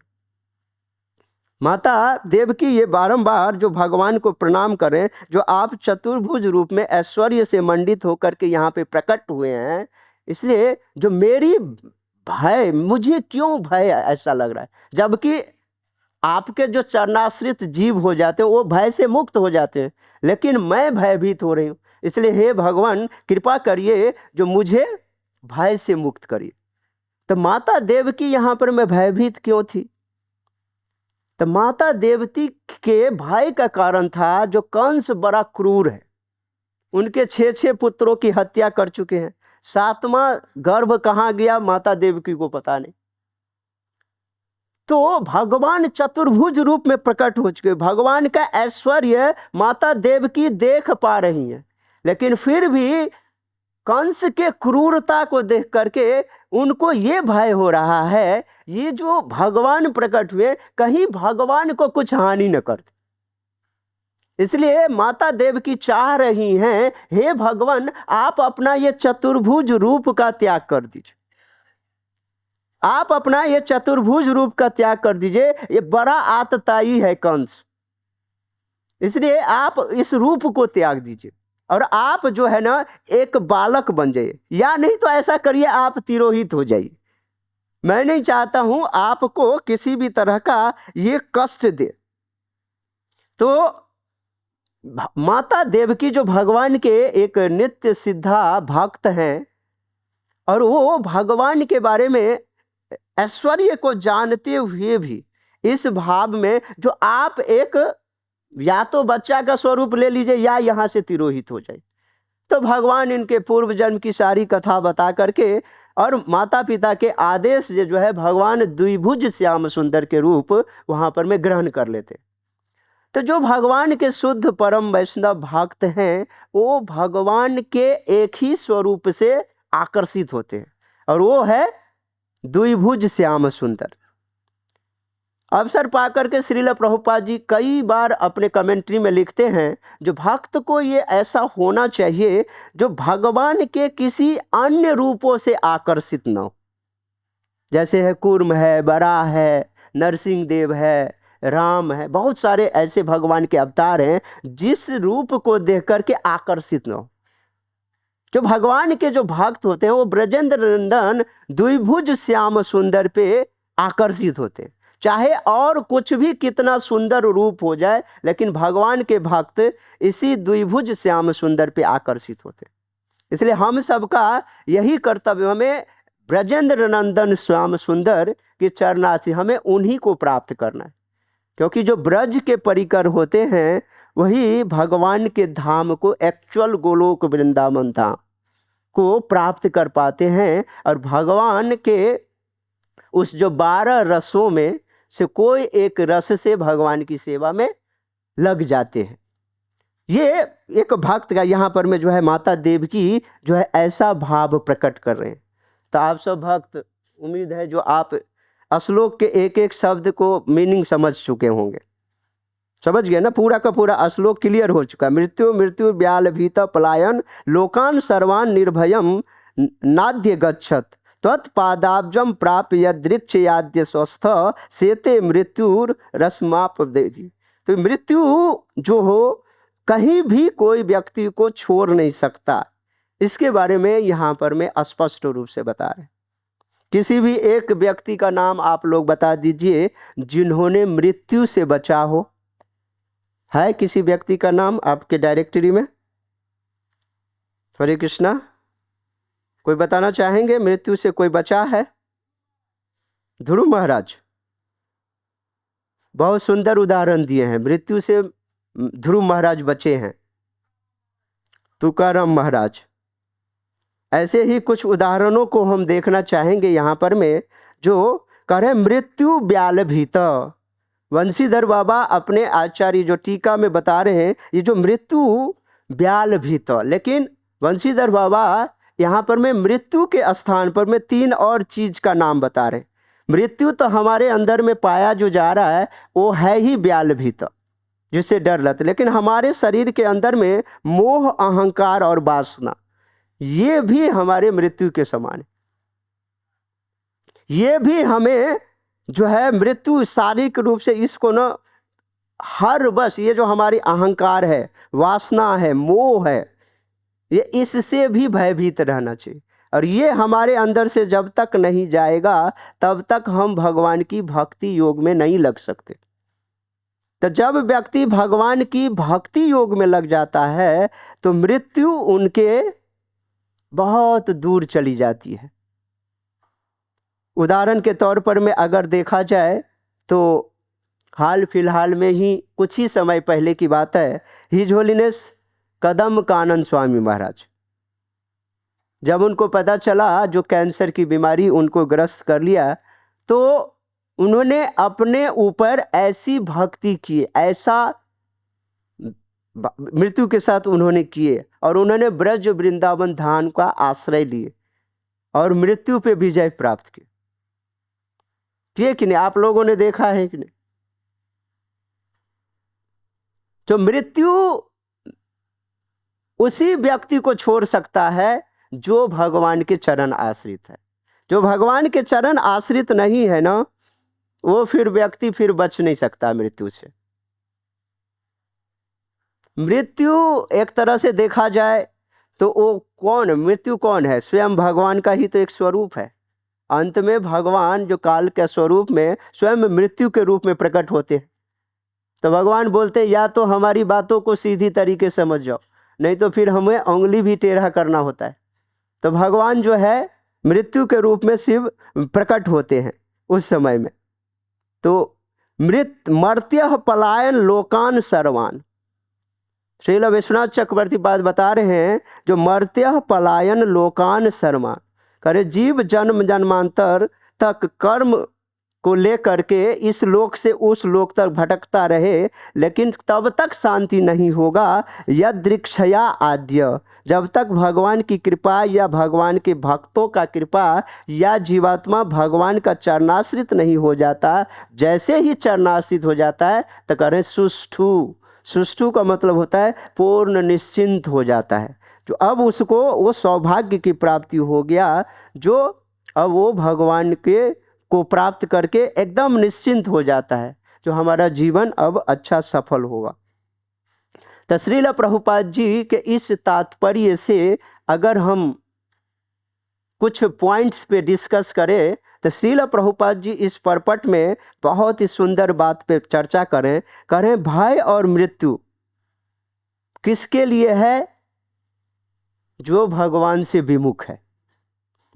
[SPEAKER 1] माता देवकी ये बारंबार जो भगवान को प्रणाम करें, जो आप चतुर्भुज रूप में ऐश्वर्य से मंडित होकर के यहाँ पे प्रकट हुए हैं, इसलिए जो मेरी भय, मुझे क्यों भय ऐसा लग रहा है, जबकि आपके जो चरणाश्रित जीव हो जाते हैं वो भय से मुक्त हो जाते हैं, लेकिन मैं भयभीत हो रही हूँ। इसलिए हे भगवान कृपा करिए, जो मुझे भय से मुक्त करिए। तो माता देवकी यहाँ पर मैं भयभीत क्यों थी? तो माता देवती के भय का कारण था जो कंस बड़ा क्रूर है, उनके 6 पुत्रों की हत्या कर चुके हैं। 7वां गर्भ कहाँ गया माता देवकी को पता नहीं। तो भगवान चतुर्भुज रूप में प्रकट हो चुके, भगवान का ऐश्वर्य माता देवकी देख पा रही हैं, लेकिन फिर भी कंस के क्रूरता को देख करके उनको ये भय हो रहा है, ये जो भगवान प्रकट हुए कहीं भगवान को कुछ हानि न कर दे। इसलिए माता देवकी चाह रही हैं, हे भगवान आप अपना ये चतुर्भुज रूप का त्याग कर दीजिए, आप अपना ये चतुर्भुज रूप का त्याग कर दीजिए। ये बड़ा आतताई है कंस, इसलिए आप इस रूप को त्याग दीजिए और आप जो है ना एक बालक बन जाइए, या नहीं तो ऐसा करिए आप तिरोहित हो जाइए। मैं नहीं चाहता हूं आपको किसी भी तरह का ये कष्ट दे। तो माता देवकी जो भगवान के एक नित्य सिद्धा भक्त हैं, और वो भगवान के बारे में ऐश्वर्य को जानते हुए भी इस भाव में, जो आप एक या तो बच्चा का स्वरूप ले लीजिए या यहाँ से तिरोहित हो जाए। तो भगवान इनके पूर्व जन्म की सारी कथा बता करके और माता पिता के आदेश से जो है भगवान द्विभुज श्याम सुंदर के रूप वहाँ पर में ग्रहण कर लेते। तो जो भगवान के शुद्ध परम वैष्णव भक्त हैं वो भगवान के एक ही स्वरूप से आकर्षित होते हैं, और वो है द्विभुज श्याम सुंदर। अवसर पाकर के श्रील प्रभुपाद जी कई बार अपने कमेंट्री में लिखते हैं, जो भक्त को ये ऐसा होना चाहिए जो भगवान के किसी अन्य रूपों से आकर्षित न हो। जैसे है कूर्म है, बराह है, नरसिंह देव है, राम है, बहुत सारे ऐसे भगवान के अवतार हैं जिस रूप को देख करके आकर्षित न हो। जो भगवान के जो भक्त होते हैं वो ब्रजेंद्र नंदन द्विभुज श्याम सुंदर पे आकर्षित होते हैं, चाहे और कुछ भी कितना सुंदर रूप हो जाए, लेकिन भगवान के भक्त इसी द्विभुज श्याम सुंदर पे आकर्षित होते हैं। इसलिए हम सबका यही कर्तव्य, हमें ब्रजेंद्र नंदन श्याम सुंदर के चरणासी, हमें उन्हीं को प्राप्त करना है, क्योंकि जो ब्रज के परिकर होते हैं वही भगवान के धाम को, एक्चुअल गोलोक वृंदावन धाम को प्राप्त कर पाते हैं। और भगवान के उस जो 12 रसों में से कोई एक रस से भगवान की सेवा में लग जाते हैं। ये एक भक्त का यहाँ पर में जो है माता देवकी जो है ऐसा भाव प्रकट कर रहे हैं। तो आप सब भक्त, उम्मीद है जो आप श्लोक के एक एक शब्द को मीनिंग समझ चुके होंगे, समझ गए ना, पूरा का पूरा श्लोक क्लियर हो चुका। मृत्यु मृत्यु ब्याल भीत पलायन लोकान सर्वान निर्भयम नाद्य गच्छत त्वत्पादाब्जम प्राप्य यदृक्ष याद्य स्वस्थ सेते मृत्युर रस्माप दे दी। तो मृत्यु जो हो कहीं भी कोई व्यक्ति को छोड़ नहीं सकता, इसके बारे में यहाँ पर मैं स्पष्ट रूप से बता रहे। किसी भी एक व्यक्ति का नाम आप लोग बता दीजिए जिन्होंने मृत्यु से बचा हो। है किसी व्यक्ति का नाम आपके डायरेक्टरी में? हरे कृष्णा, कोई बताना चाहेंगे मृत्यु से कोई बचा है? ध्रुव महाराज बहुत सुंदर उदाहरण दिए हैं, मृत्यु से ध्रुव महाराज बचे हैं। तुकाराम महाराज, ऐसे ही कुछ उदाहरणों को हम देखना चाहेंगे यहाँ पर में, जो कह रहे मृत्यु ब्याल भीत। वंशीधर बाबा अपने आचार्य जो टीका में बता रहे हैं ये जो मृत्यु ब्याल भीत, लेकिन वंशीधर बाबा यहाँ पर में मृत्यु के स्थान पर में 3 और चीज का नाम बता रहे। मृत्यु तो हमारे अंदर में पाया जो जा रहा है वो है ही ब्याल भीत, जिससे डर लगता है, लेकिन हमारे शरीर के अंदर में मोह, अहंकार और वासना, ये भी हमारे मृत्यु के समान है। ये भी हमें जो है मृत्यु शारीरिक रूप से इसको ना हर बस ये जो हमारी अहंकार है, वासना है, मोह है, ये इससे भी भयभीत रहना चाहिए। और ये हमारे अंदर से जब तक नहीं जाएगा तब तक हम भगवान की भक्ति योग में नहीं लग सकते। तो जब व्यक्ति भगवान की भक्ति योग में लग जाता है तो मृत्यु उनके बहुत दूर चली जाती है। उदाहरण के तौर पर में अगर देखा जाए तो हाल फिलहाल में ही कुछ ही समय पहले की बात है, हिज होलीनेस कदम कानन स्वामी महाराज, जब उनको पता चला जो कैंसर की बीमारी उनको ग्रस्त कर लिया, तो उन्होंने अपने ऊपर ऐसी भक्ति की, ऐसा मृत्यु के साथ उन्होंने किए, और उन्होंने ब्रज वृंदावन धाम का आश्रय लिए और मृत्यु पे विजय प्राप्त किए। किए कि नहीं? आप लोगों ने देखा है कि नहीं? तो मृत्यु उसी व्यक्ति को छोड़ सकता है जो भगवान के चरण आश्रित है। जो भगवान के चरण आश्रित नहीं है ना, वो फिर व्यक्ति फिर बच नहीं सकता मृत्यु से। मृत्यु एक तरह से देखा जाए तो वो कौन, मृत्यु कौन है? स्वयं भगवान का ही तो एक स्वरूप है। अंत में भगवान जो काल के स्वरूप में स्वयं मृत्यु के रूप में प्रकट होते हैं। तो भगवान बोलते हैं या तो हमारी बातों को सीधी तरीके से समझ जाओ, नहीं तो फिर हमें उंगली भी टेढ़ा करना होता है। तो भगवान जो है मृत्यु के रूप में शिव प्रकट होते हैं उस समय में। तो मर्त्य पलायन लोकान सर्वान, श्रील विश्वनाथ चक्रवर्ती बात बता रहे हैं, जो मर्त्य पलायन लोकान सर्वान करे, जीव जन्म जन्मांतर तक कर्म को लेकर के इस लोक से उस लोक तक भटकता रहे, लेकिन तब तक शांति नहीं होगा। यदृक्षया आद्य, जब तक भगवान की कृपा या भगवान के भक्तों का कृपा या जीवात्मा भगवान का चरणाश्रित नहीं हो जाता, जैसे ही चरणाश्रित हो जाता है तो करें सुष्ठु। सुष्ठु का मतलब होता है पूर्ण निश्चिंत हो जाता है। जो अब उसको वो सौभाग्य की प्राप्ति हो गया, जो अब वो भगवान के को प्राप्त करके एकदम निश्चिंत हो जाता है, जो हमारा जीवन अब अच्छा सफल होगा। तो श्रील प्रभुपाद जी के इस तात्पर्य से अगर हम कुछ पॉइंट्स पे डिस्कस करें तो श्रील प्रभुपाद जी इस परपट में बहुत ही सुंदर बात पे चर्चा करें भय और मृत्यु किसके लिए है? जो भगवान से विमुख है।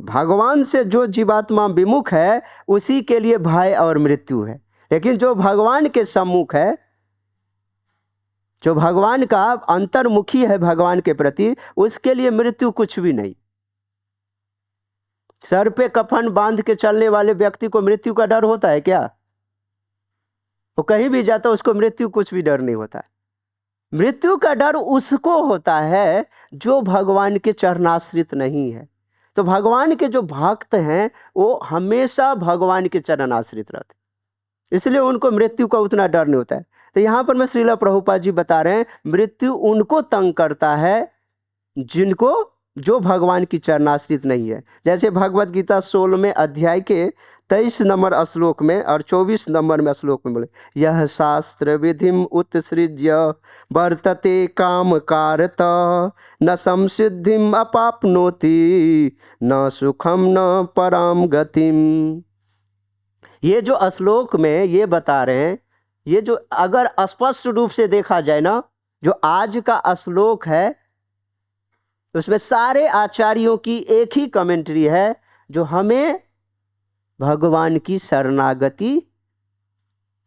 [SPEAKER 1] भगवान से जो जीवात्मा विमुख है उसी के लिए भय और मृत्यु है। लेकिन जो भगवान के सम्मुख है, जो भगवान का अंतर्मुखी है भगवान के प्रति, उसके लिए मृत्यु कुछ भी नहीं। सर पे कफन बांध के चलने वाले व्यक्ति को मृत्यु का डर होता है क्या? वो कहीं भी जाता उसको मृत्यु कुछ भी डर नहीं होता है। मृत्यु का डर उसको होता है जो भगवान के चरणाश्रित नहीं है। तो भगवान के जो भक्त हैं वो हमेशा भगवान के चरण आश्रित रहते, इसलिए उनको मृत्यु का उतना डर नहीं होता है। तो यहाँ पर मैं श्रील प्रभुपाद जी बता रहे हैं मृत्यु उनको तंग करता है जिनको जो भगवान की चरणाश्रित नहीं है। जैसे भगवत गीता 16वें अध्याय के 23 नंबर श्लोक में और 24 नंबर में श्लोक में बोले, यह शास्त्र विधिम उत्सृज्य वर्तते काम कारत न संसिद्धिम अपाप्नोति न सुखम न पराम गतिम। ये जो श्लोक में ये बता रहे हैं, ये जो अगर स्पष्ट रूप से देखा जाए ना, जो आज का श्लोक है उसमें सारे आचार्यों की एक ही कमेंट्री है, जो हमें भगवान की शरणागति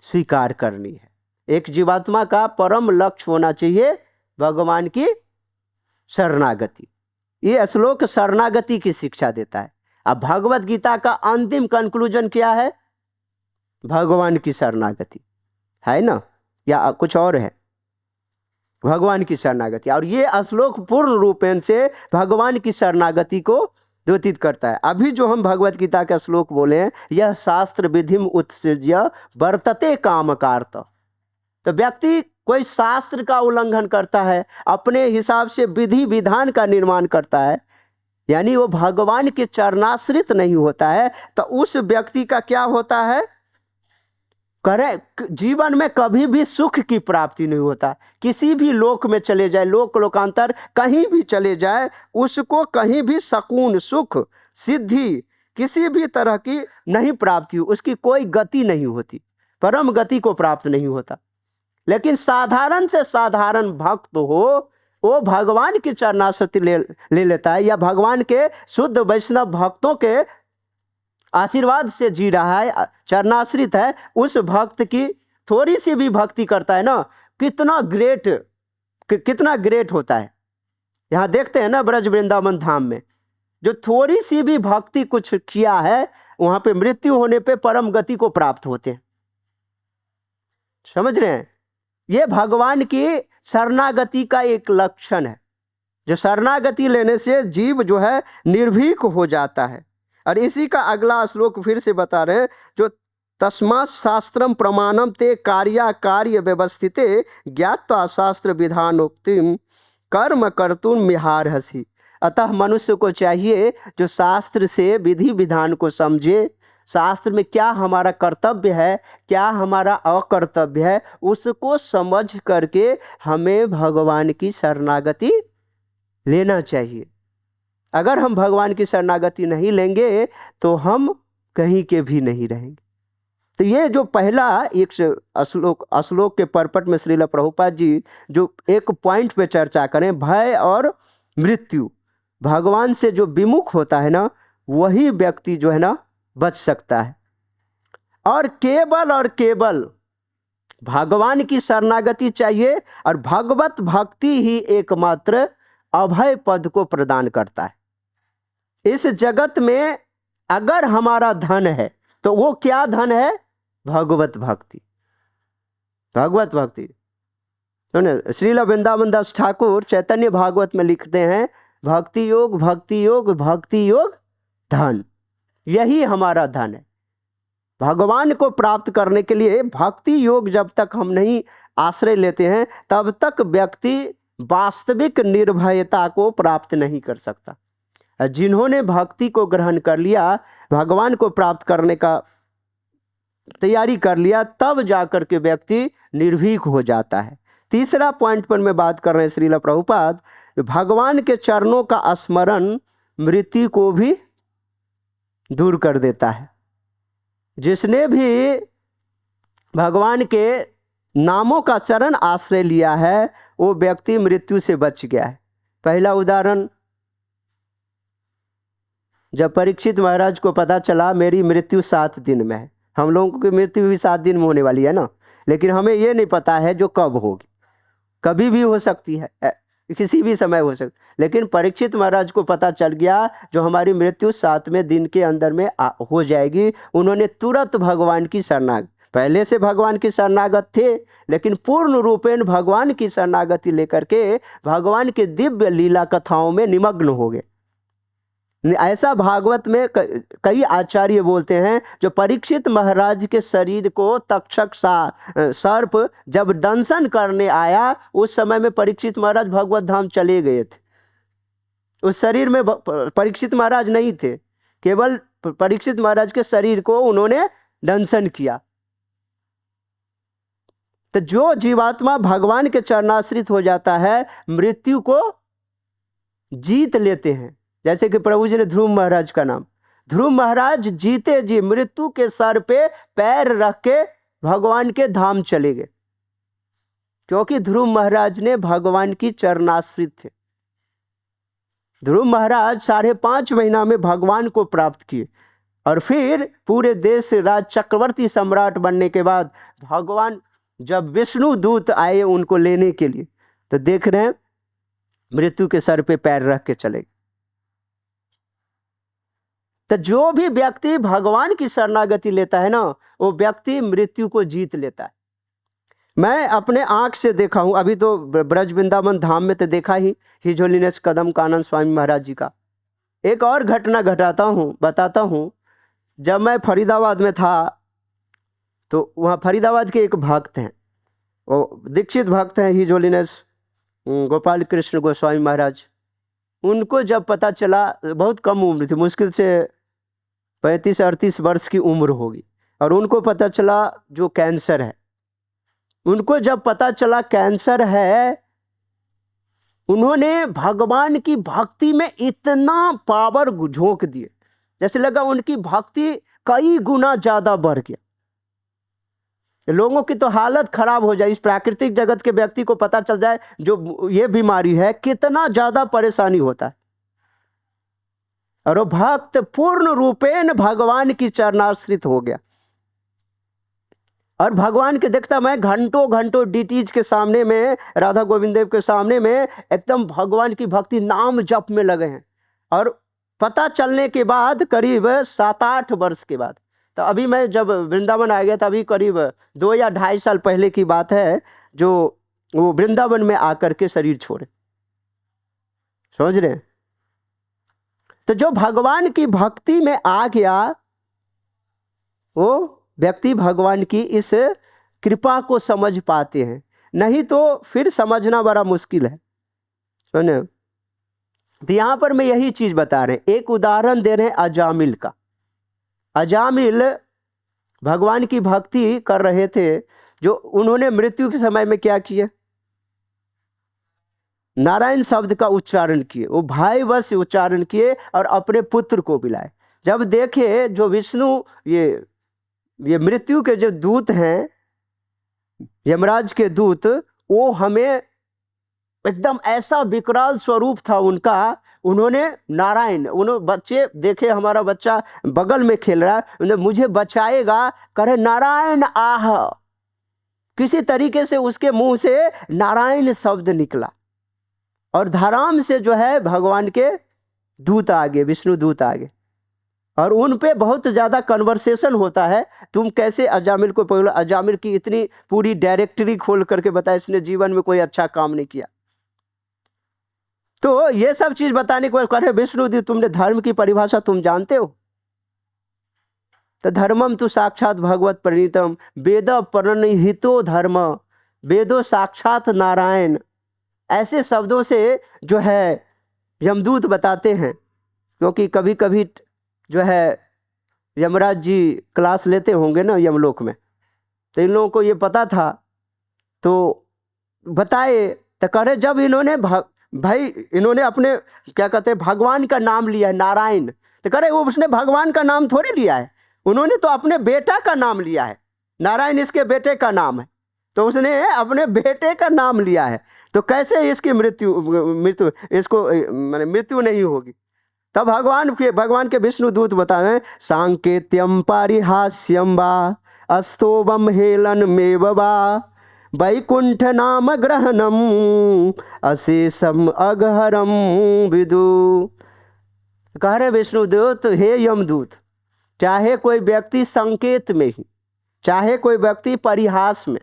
[SPEAKER 1] स्वीकार करनी है। एक जीवात्मा का परम लक्ष्य होना चाहिए भगवान की शरणागति। ये श्लोक शरणागति की शिक्षा देता है। अब भगवत गीता का अंतिम कंक्लूजन क्या है? भगवान की शरणागति है ना, या कुछ और है? भगवान की शरणागति। और ये श्लोक पूर्ण रूपेण से भगवान की शरणागति को द्योतित करता है। अभी जो हम भगवत गीता का श्लोक बोले हैं, यह शास्त्र विधिम उत्सृज्य वर्तते कामकार्थ। तो व्यक्ति कोई शास्त्र का उल्लंघन करता है, अपने हिसाब से विधि विधान का निर्माण करता है, यानी वो भगवान के चरणाश्रित नहीं होता है, तो उस व्यक्ति का क्या होता है, करे जीवन में कभी भी सुख की प्राप्ति नहीं होता। किसी भी लोक में चले जाए, लोकांतर कहीं भी चले जाए, उसको कहीं भी सकून, सुख, सिद्धि किसी भी तरह की नहीं प्राप्ति, उसकी कोई गति नहीं होती, परम गति को प्राप्त नहीं होता। लेकिन साधारण से साधारण भक्त हो, वो भगवान की चरणाश्रित ले लेता है, या भगवान के शुद्ध वैष्णव भक्तों के आशीर्वाद से जी रहा है, चरणाश्रित है। उस भक्त की थोड़ी सी भी भक्ति करता है ना, कितना ग्रेट होता है। यहाँ देखते हैं ना ब्रज वृंदावन धाम में, जो थोड़ी सी भी भक्ति कुछ किया है, वहां पे मृत्यु होने पे परम गति को प्राप्त होते हैं। समझ रहे हैं? ये भगवान की शरणागति का एक लक्षण है, जो शरणागति लेने से जीव जो है निर्भीक हो जाता है। और इसी का अगला श्लोक फिर से बता रहे हैं, जो तस्मात् शास्त्रम प्रमाणम ते कार्य व्यवस्थिते ज्ञात्वा शास्त्र विधानोक्तिम कर्म कर्तुम मिहारहसि। अतः मनुष्य को चाहिए जो शास्त्र से विधि विधान को समझे, शास्त्र में क्या हमारा कर्तव्य है, क्या हमारा अकर्तव्य है, उसको समझ करके हमें भगवान की शरणागति लेना चाहिए। अगर हम भगवान की शरणागति नहीं लेंगे तो हम कहीं के भी नहीं रहेंगे। तो ये जो पहला एक श्लोक के परपट में श्रील प्रभुपाद जी जो एक पॉइंट पे चर्चा करें, भय और मृत्यु, भगवान से जो विमुख होता है ना, वही व्यक्ति जो है ना बच सकता है। और केवल भगवान की शरणागति चाहिए, और भगवत भक्ति ही एकमात्र अभय पद को प्रदान करता है। इस जगत में अगर हमारा धन है तो वो क्या धन है? भगवत भक्ति। भगवत भक्ति सुने, श्रील वृंदावन दास ठाकुर चैतन्य भागवत में लिखते हैं, भक्ति योग भक्ति योग भक्ति योग धन, यही हमारा धन है। भगवान को प्राप्त करने के लिए भक्ति योग जब तक हम नहीं आश्रय लेते हैं, तब तक व्यक्ति वास्तविक निर्भयता को प्राप्त नहीं कर सकता। जिन्होंने भक्ति को ग्रहण कर लिया, भगवान को प्राप्त करने का तैयारी कर लिया, तब जाकर के व्यक्ति निर्भीक हो जाता है। तीसरा पॉइंट पर मैं बात कर रहे हैं श्रील प्रभुपाद, भगवान के चरणों का स्मरण मृत्यु को भी दूर कर देता है। जिसने भी भगवान के नामों का चरण आश्रय लिया है, वो व्यक्ति मृत्यु से बच गया है। पहला उदाहरण, जब परीक्षित महाराज को पता चला मेरी मृत्यु 7 दिन में है, हम लोगों की मृत्यु भी 7 दिन में होने वाली है ना, लेकिन हमें ये नहीं पता है जो कब होगी, कभी भी हो सकती है, किसी भी समय हो सकती। लेकिन परीक्षित महाराज को पता चल गया जो हमारी मृत्यु 7वें दिन के अंदर में हो जाएगी। उन्होंने तुरंत भगवान की शरणागति, पहले से भगवान की शरणागत थे, लेकिन पूर्ण रूपेण भगवान की शरणागति लेकर के भगवान के दिव्य लीला कथाओं में निमग्न हो गए। ऐसा भागवत में कई आचार्य बोलते हैं, जो परीक्षित महाराज के शरीर को तक्षक सर्प जब दंशन करने आया, उस समय में परीक्षित महाराज भगवत धाम चले गए थे। उस शरीर में परीक्षित महाराज नहीं थे, केवल परीक्षित महाराज के शरीर को उन्होंने दंशन किया। तो जो जीवात्मा भगवान के चरणाश्रित हो जाता है, मृत्यु को जीत लेते हैं। जैसे कि प्रभु जी ने ध्रुव महाराज का नाम, ध्रुव महाराज जीते जी मृत्यु के सर पे पैर रख के भगवान के धाम चले गए, क्योंकि ध्रुव महाराज ने भगवान की चरणाश्रित थे। ध्रुव महाराज 5.5 महीना में भगवान को प्राप्त किए, और फिर पूरे देश राज चक्रवर्ती सम्राट बनने के बाद भगवान जब विष्णु दूत आए उनको लेने के लिए, तो देख रहे हैं मृत्यु के सर पे पैर रख के चले गए। तो जो भी व्यक्ति भगवान की शरणागति लेता है ना, वो व्यक्ति मृत्यु को जीत लेता है। मैं अपने आंख से देखा हूँ, अभी तो ब्रज वृंदावन धाम में तो देखा ही, हिज होलीनेस कदम कानन स्वामी महाराज जी का। एक और घटना बताता हूँ। जब मैं फरीदाबाद में था, तो वहाँ फरीदाबाद के एक भक्त हैं, वो दीक्षित भक्त हैं, हिज होलीनेस गोपाल कृष्ण गोस्वामी महाराज। उनको जब पता चला, बहुत कम उम्र थी, मुश्किल से 35-38 वर्ष की उम्र होगी, और उनको पता चला जो कैंसर है। उनको जब पता चला कैंसर है, उन्होंने भगवान की भक्ति में इतना पावर झोंक दिए, जैसे लगा उनकी भक्ति कई गुना ज्यादा बढ़ गया। लोगों की तो हालत खराब हो जाए, इस प्राकृतिक जगत के व्यक्ति को पता चल जाए जो ये बीमारी है, कितना ज्यादा परेशानी होता है। और वो भक्त पूर्ण रूपेण भगवान की चरणाश्रित हो गया, और भगवान के देखता मैं घंटों घंटों डीटीज के सामने में, राधा गोविंद देव के सामने में एकदम भगवान की भक्ति नाम जप में लगे हैं। और पता चलने के बाद करीब 7-8 वर्ष के बाद, तो अभी मैं जब वृंदावन आ गया था, अभी करीब 2 या 2.5 साल पहले की बात है, जो वो वृंदावन में आकर के शरीर छोड़े। समझ रहे हैं? तो जो भगवान की भक्ति में आ गया, वो व्यक्ति भगवान की इस कृपा को समझ पाते हैं, नहीं तो फिर समझना बड़ा मुश्किल है। सुने, तो यहां पर मैं यही चीज बता रहे हैं। एक उदाहरण दे रहे हैं अजामिल का। अजामिल भगवान की भक्ति कर रहे थे, जो उन्होंने मृत्यु के समय में क्या किया? नारायण शब्द का उच्चारण किए, वो भाई वश उच्चारण किए और अपने पुत्र को बुलाए। जब देखे जो विष्णु ये मृत्यु के जो दूत हैं, यमराज के दूत, वो हमें एकदम ऐसा विकराल स्वरूप था उनका। उन्होंने नारायण, उन्होंने बच्चे देखे, हमारा बच्चा बगल में खेल रहा है, उन्होंने मुझे बचाएगा, करे नारायण आह। किसी तरीके से उसके मुंह से नारायण शब्द निकला, और धराम से जो है भगवान के दूत आगे, विष्णु दूत आगे, और उन पे बहुत ज़्यादा कन्वर्सेशन होता है। तुम कैसे अजामिल को पकड़ो? अजामिल की इतनी पूरी डायरेक्टरी खोल करके बताया, इसने जीवन में कोई अच्छा काम नहीं किया। तो ये सब चीज बताने को कहे विष्णुदेव, तुमने धर्म की परिभाषा तुम जानते हो? तो धर्मम तो साक्षात भगवत प्रणीतम, वेद प्रणिहितो धर्म, वेदो साक्षात नारायण। ऐसे शब्दों से जो है यमदूत बताते हैं, क्योंकि कभी कभी जो है यमराज जी क्लास लेते होंगे ना यमलोक में, तो इन लोगों को ये पता था, तो बताए। तो कह रहे जब इन्होंने भाई इन्होंने अपने क्या कहते हैं भगवान का नाम लिया है, नारायण, तो कह रहे वो उसने भगवान का नाम थोड़ी लिया है, उन्होंने तो अपने बेटा का नाम लिया है। नारायण इसके बेटे का नाम है, तो उसने अपने बेटे का नाम लिया है, तो कैसे इसकी मृत्यु इसको माने मृत्यु नहीं होगी? तब भगवान के विष्णु दूत बताए, सांकेत्यम पारिहास्यम वा अस्तोबम हेलन मेव वा वैकुंठ नाम ग्रहणम अशेषम अगहरम विदु। कह रहे विष्णुदूत, हे यमदूत, चाहे कोई व्यक्ति संकेत में ही, चाहे कोई व्यक्ति परिहास में,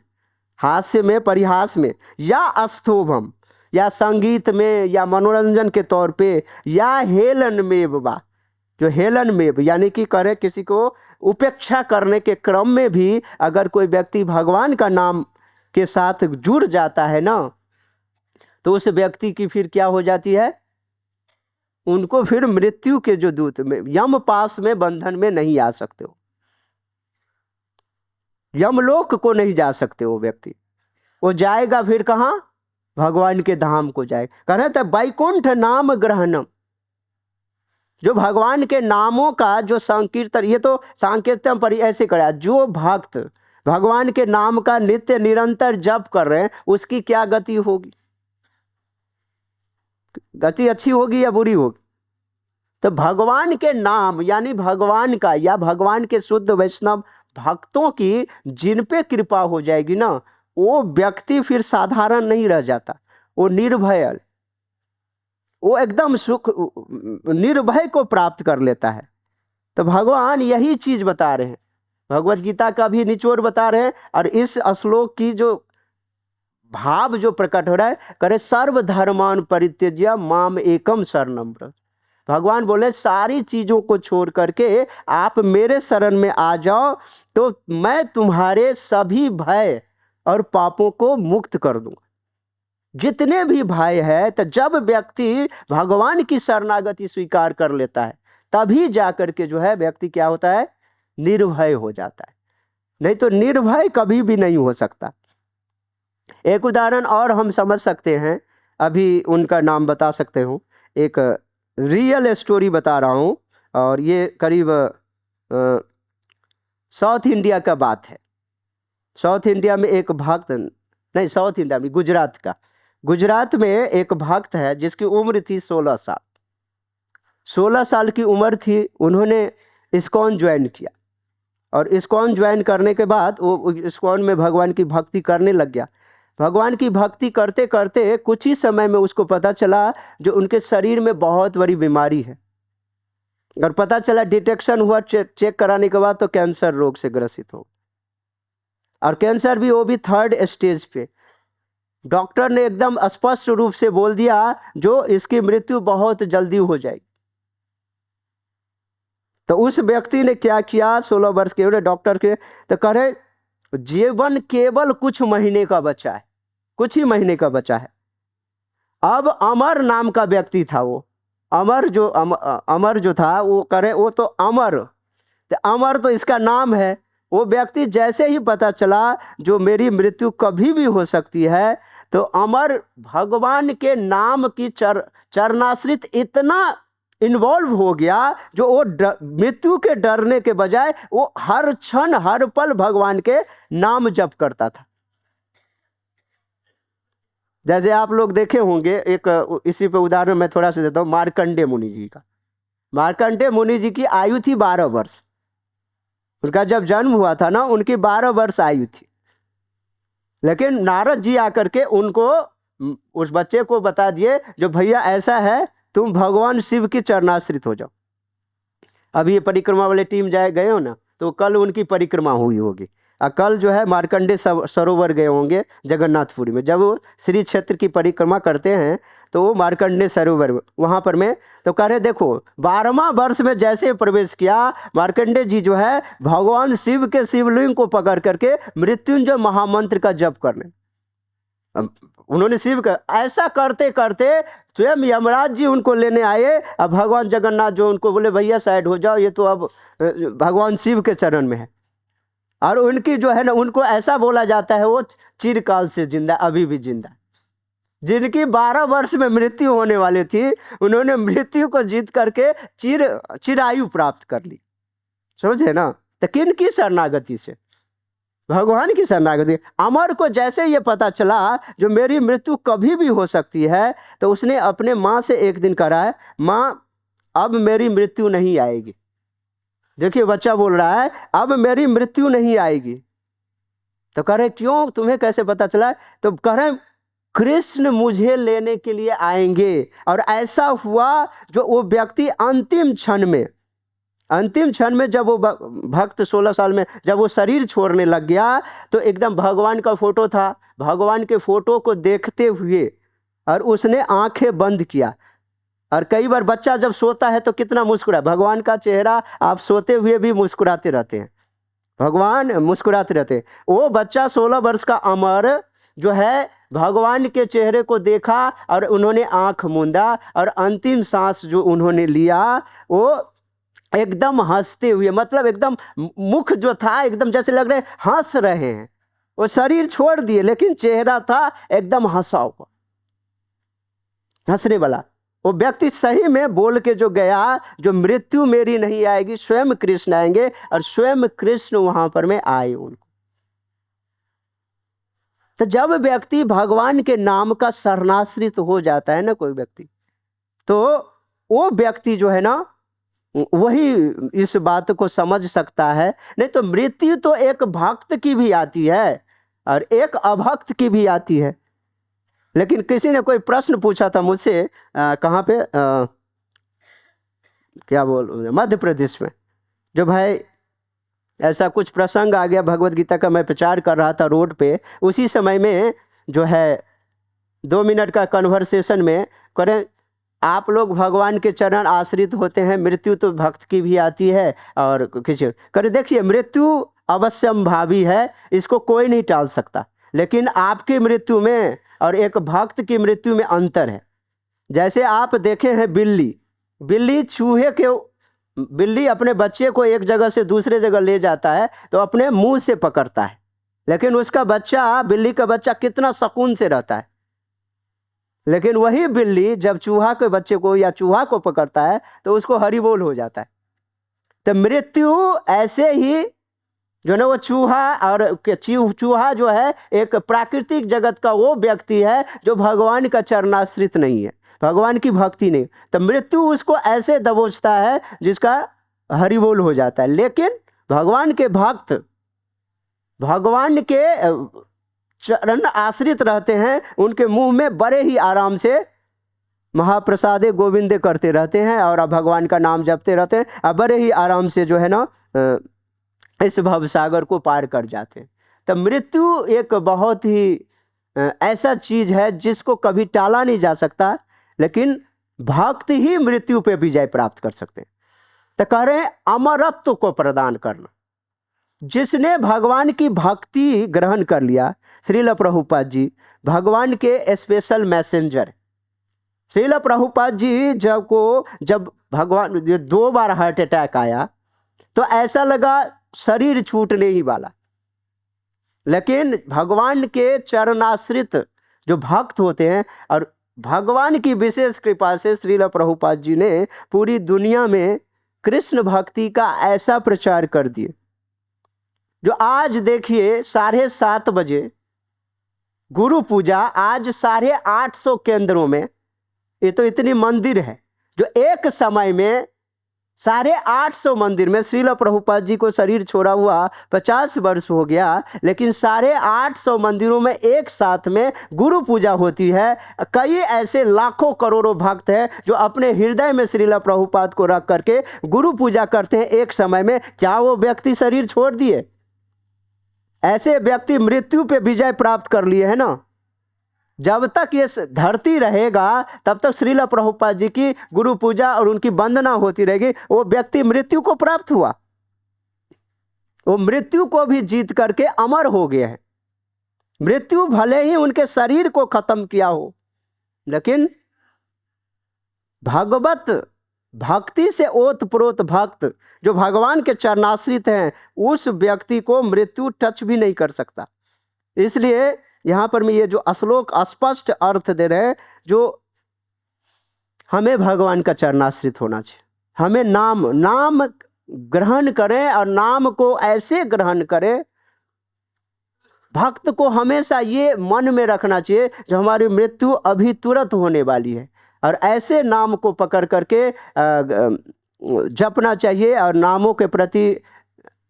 [SPEAKER 1] हास्य में, परिहास में, या अस्तोभम, या संगीत में, या मनोरंजन के तौर पे, या हेलन में बा, जो हेलन में यानी कि करे किसी को उपेक्षा करने के क्रम में भी अगर कोई व्यक्ति भगवान का नाम के साथ जुड़ जाता है ना, तो उस व्यक्ति की फिर क्या हो जाती है? उनको फिर मृत्यु के जो दूत में यम पास में बंधन में नहीं आ सकते हो, यमलोक को नहीं जा सकते वो व्यक्ति। वो जाएगा फिर कहाँ? भगवान के धाम को जाएगा। कह रहे थे वैकुंठ नाम ग्रहणम, जो भगवान के नामों का जो संकीर्तन, ये तो सांकेत्यम पर ऐसे करा, जो भक्त भगवान के नाम का नित्य निरंतर जप कर रहे हैं, उसकी क्या गति होगी? गति अच्छी होगी या बुरी होगी? तो भगवान के नाम यानी भगवान का या भगवान के शुद्ध वैष्णव भक्तों की जिन पे कृपा हो जाएगी ना, वो व्यक्ति फिर साधारण नहीं रह जाता, वो निर्भय, वो एकदम सुख निर्भय को प्राप्त कर लेता है। तो भगवान यही चीज बता रहे हैं, भगवत गीता का भी निचोड़ बता रहे हैं, और इस श्लोक की जो भाव जो प्रकट हो रहा है, करे सर्वधर्मान परित्यज्य माम एकम शरणम व्रज। भगवान बोले सारी चीजों को छोड़ करके आप मेरे शरण में आ जाओ, तो मैं तुम्हारे सभी भय और पापों को मुक्त कर दूंगा। जितने भी भय है, तो जब व्यक्ति भगवान की शरणागति स्वीकार कर लेता है तभी जाकर के जो है व्यक्ति क्या होता है, निर्भय हो जाता है। नहीं तो निर्भय कभी भी नहीं हो सकता। एक उदाहरण और हम समझ सकते हैं, अभी उनका नाम बता सकते हूँ। एक रियल स्टोरी बता रहा हूँ, और ये करीब साउथ इंडिया का बात है। साउथ इंडिया में एक भक्त, नहीं साउथ इंडिया में, गुजरात में एक भक्त है जिसकी उम्र थी 16 साल। 16 साल की उम्र थी, उन्होंने इस्कॉन ज्वाइन किया, और इस्कॉन ज्वाइन करने के बाद वो इस्कॉन में भगवान की भक्ति करने लग गया। भगवान की भक्ति करते करते कुछ ही समय में उसको पता चला जो उनके शरीर में बहुत बड़ी बीमारी है, और पता चला, डिटेक्शन हुआ चेक कराने के बाद तो कैंसर रोग से ग्रसित हो, और कैंसर भी वो भी 3rd स्टेज पे। डॉक्टर ने एकदम स्पष्ट रूप से बोल दिया जो इसकी मृत्यु बहुत जल्दी हो जाएगी। तो उस व्यक्ति ने क्या किया, 16 वर्ष के डॉक्टर के तो कह रहे जीवन केवल कुछ महीने का बचा है, कुछ ही महीने का बचा है। अब अमर नाम का व्यक्ति था, वो अमर जो था वो करे, वो तो अमर तो इसका नाम है। वो व्यक्ति जैसे ही पता चला जो मेरी मृत्यु कभी भी हो सकती है, तो अमर भगवान के नाम की चरणाश्रित इतना इन्वॉल्व हो गया जो वो मृत्यु के डरने के बजाय वो हर क्षण हर पल भगवान के नाम जप करता था। जैसे आप लोग देखे होंगे, एक इसी पे उदाहरण मैं थोड़ा सा देता हूँ, मार्कंडेय मुनि जी का। मार्कंडेय मुनि जी की आयु थी 12 वर्ष। उनका जब जन्म हुआ था ना, उनकी 12 वर्ष आयु थी, लेकिन नारद जी आकर के उनको, उस बच्चे को बता दिए जो भैया ऐसा है, तुम भगवान शिव की चरणाश्रित हो जाओ। अभी ये परिक्रमा वाले टीम गए हो ना, तो कल उनकी परिक्रमा हुई होगी, और कल जो है मार्कंडेय सरोवर गए होंगे जगन्नाथपुरी में। जब वो श्री क्षेत्र की परिक्रमा करते हैं तो वो मार्कंडेय सरोवर वहाँ पर में, तो कह रहे देखो 12वां वर्ष में जैसे प्रवेश किया, मार्कंडेय जी जो है भगवान शिव के शिवलिंग को पकड़ करके मृत्युंजय महामंत्र का जप करने। उन्होंने शिव का ऐसा करते करते स्वयं यमराज जी उनको लेने आए। अब भगवान जगन्नाथ जो उनको बोले भैया साइड हो जाओ, ये तो अब भगवान शिव के चरण में है। और उनकी जो है ना, उनको ऐसा बोला जाता है वो चिरकाल से जिंदा, अभी भी जिंदा। जिनकी 12 वर्ष में मृत्यु होने वाली थी, उन्होंने मृत्यु को जीत करके चिरायु प्राप्त कर ली। समझे ना? तो किन की शरणागति से? भगवान की शरणागति। अमर को जैसे ये पता चला जो मेरी मृत्यु कभी भी हो सकती है, तो उसने अपने माँ से एक दिन कहा है, माँ अब मेरी मृत्यु नहीं आएगी। देखिए बच्चा बोल रहा है अब मेरी मृत्यु नहीं आएगी। तो कह रहे क्यों, तुम्हें कैसे पता चला? तो कह रहे कृष्ण मुझे लेने के लिए आएंगे। और ऐसा हुआ जो वो व्यक्ति अंतिम क्षण में जब वो भक्त 16 साल में जब वो शरीर छोड़ने लग गया, तो एकदम भगवान का फोटो था, भगवान के फोटो को देखते हुए और उसने आंखें बंद किया। और कई बार बच्चा जब सोता है तो कितना मुस्कुरा, भगवान का चेहरा आप सोते हुए भी मुस्कुराते रहते हैं, भगवान मुस्कुराते रहते हैं। वो बच्चा 16 वर्ष का अमर जो है भगवान के चेहरे को देखा और उन्होंने आंख मूंदा, और अंतिम सांस जो उन्होंने लिया वो एकदम हंसते हुए, मतलब एकदम मुख जो था एकदम जैसे लग रहे हंस रहे हैं। वो शरीर छोड़ दिए लेकिन चेहरा था एकदम हंसा हुआ, हंसने वाला। वो व्यक्ति सही में बोल के जो गया, जो मृत्यु मेरी नहीं आएगी, स्वयं कृष्ण आएंगे, और स्वयं कृष्ण वहां पर में आए उनको। तो जब व्यक्ति भगवान के नाम का शरणाश्रित हो जाता है ना कोई व्यक्ति, तो वो व्यक्ति जो है ना वही इस बात को समझ सकता है। नहीं तो मृत्यु तो एक भक्त की भी आती है और एक अभक्त की भी आती है। लेकिन किसी ने कोई प्रश्न पूछा था मुझसे, कहाँ पे क्या बोल, मध्य प्रदेश में, जो भाई ऐसा कुछ प्रसंग आ गया भगवत गीता का, मैं प्रचार कर रहा था रोड पे, उसी समय में जो है 2 मिनट का कन्वर्सेशन में करें, आप लोग भगवान के चरण आश्रित होते हैं, मृत्यु तो भक्त की भी आती है और किसी करे। देखिए मृत्यु अवश्यंभावी है, इसको कोई नहीं टाल सकता, लेकिन आपकी मृत्यु में और एक भक्त की मृत्यु में अंतर है। जैसे आप देखे हैं बिल्ली अपने बच्चे को एक जगह से दूसरे जगह ले जाता है तो अपने मुंह से पकड़ता है, लेकिन उसका बच्चा, बिल्ली का बच्चा कितना सुकून से रहता है। लेकिन वही बिल्ली जब चूहा के बच्चे को या चूहा को पकड़ता है तो उसको हरी बोल हो जाता है। तो मृत्यु ऐसे ही जो ना वो चूहा जो है एक प्राकृतिक जगत का वो व्यक्ति है जो भगवान का चरणाश्रित नहीं है, भगवान की भक्ति नहीं, तो मृत्यु उसको ऐसे दबोचता है जिसका हरि बोल हो जाता है। लेकिन भगवान के भक्त भगवान के चरण आश्रित रहते हैं, उनके मुंह में बड़े ही आराम से महाप्रसादे गोविंदे करते रहते हैं और भगवान का नाम जपते रहते हैं और बड़े ही आराम से जो है ना इस भवसागर को पार कर जाते हैं। तो मृत्यु एक बहुत ही ऐसा चीज है जिसको कभी टाला नहीं जा सकता, लेकिन भक्त ही मृत्यु पे विजय प्राप्त कर सकते हैं। तो कह रहे हैं अमरत्व को प्रदान करना। जिसने भगवान की भक्ति ग्रहण कर लिया, श्रील प्रभुपाद जी भगवान के स्पेशल मैसेंजर। श्रील प्रभुपाद जी जब भगवान 2 बार हार्ट अटैक आया तो ऐसा लगा शरीर छूटने ही वाला, लेकिन भगवान के चरणाश्रित जो भक्त होते हैं और भगवान की विशेष कृपा से श्रील प्रभुपाद जी ने पूरी दुनिया में कृष्ण भक्ति का ऐसा प्रचार कर दिए जो आज देखिए 7:30 बजे गुरु पूजा, आज 850 केंद्रों में, ये तो इतनी मंदिर है जो एक समय में 850 मंदिर में, श्रील प्रभुपाद जी को शरीर छोड़ा हुआ 50 वर्ष हो गया, लेकिन 850 मंदिरों में एक साथ में गुरु पूजा होती है। कई ऐसे लाखों करोड़ों भक्त हैं जो अपने हृदय में श्रील प्रभुपाद को रख करके गुरु पूजा करते हैं एक समय में। क्या वो व्यक्ति शरीर छोड़ दिए? ऐसे व्यक्ति मृत्यु पे विजय प्राप्त कर लिए है ना। जब तक ये धरती रहेगा तब तक श्रील प्रभुपाद जी की गुरु पूजा और उनकी वंदना होती रहेगी। वो व्यक्ति मृत्यु को प्राप्त हुआ, वो मृत्यु को भी जीत करके अमर हो गए हैं। मृत्यु भले ही उनके शरीर को खत्म किया हो, लेकिन भगवत भक्ति से ओतप्रोत भक्त जो भगवान के चरणाश्रित हैं, उस व्यक्ति को मृत्यु टच भी नहीं कर सकता। इसलिए यहाँ पर मैं ये जो श्लोक स्पष्ट अर्थ दे रहे हैं, जो हमें भगवान का चरणाश्रित होना चाहिए। हमें नाम ग्रहण करें और नाम को ऐसे ग्रहण करें, भक्त को हमेशा ये मन में रखना चाहिए जो हमारी मृत्यु अभी तुरंत होने वाली है, और ऐसे नाम को पकड़ करके जपना चाहिए और नामों के प्रति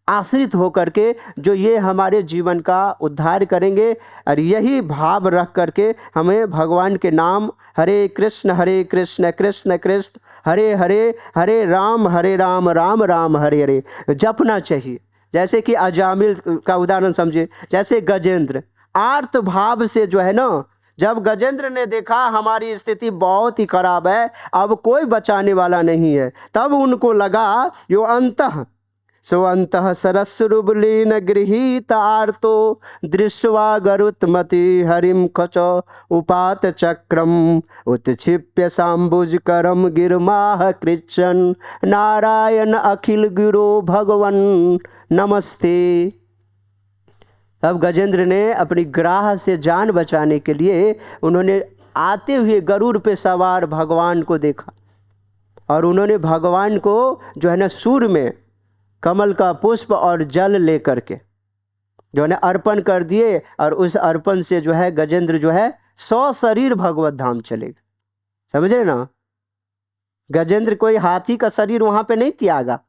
[SPEAKER 1] आश्रित होकर के जो ये हमारे जीवन का उद्धार करेंगे। और यही भाव रख करके हमें भगवान के नाम हरे कृष्ण कृष्ण कृष्ण हरे हरे, हरे राम राम राम हरे हरे जपना चाहिए। जैसे कि अजामिल का उदाहरण समझे, जैसे गजेंद्र आर्त भाव से जो है ना, जब गजेंद्र ने देखा हमारी स्थिति बहुत ही खराब है, अब कोई बचाने वाला नहीं है, तब उनको लगा यो अंतः स्वंतः सरस्वरुबलीन गृहीत आर्तो दृष्ट्वा गरुत्मति हरिम खच उपात चक्रम उत्क्षिप्य सांबुजकरम गिरमाह कृच्छन नारायण अखिल गुरो भगवन नमस्ते। अब गजेंद्र ने अपनी ग्राह से जान बचाने के लिए उन्होंने आते हुए गरुड़ पे सवार भगवान को देखा, और उन्होंने भगवान को जो है ना सूर में कमल का पुष्प और जल लेकर के जो है ना अर्पण कर दिए, और उस अर्पण से जो है गजेंद्र जो है 100 शरीर भगवत धाम चले गए। समझ रहे ना, गजेंद्र कोई हाथी का शरीर वहाँ पे नहीं त्यागा,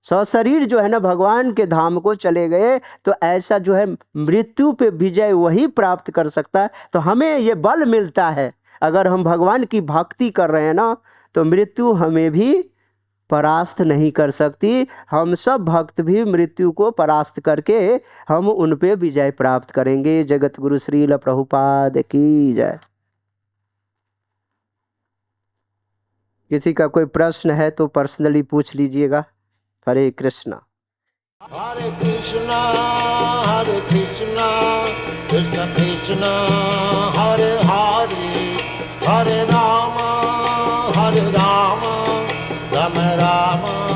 [SPEAKER 1] 100 शरीर जो है ना भगवान के धाम को चले गए। तो ऐसा जो है मृत्यु पे विजय वही प्राप्त कर सकता है। तो हमें ये बल मिलता है, अगर हम भगवान की भक्ति कर रहे हैं ना, तो मृत्यु हमें भी परास्त नहीं कर सकती। हम सब भक्त भी मृत्यु को परास्त करके हम उन पे विजय प्राप्त करेंगे। जगत गुरु श्रील प्रभुपाद की जय। किसी का कोई प्रश्न है तो पर्सनली पूछ लीजिएगा। हरे Krishna.
[SPEAKER 2] Hare Krishna, Krishna Krishna, Hare Hare, Hare Rama, Rama Rama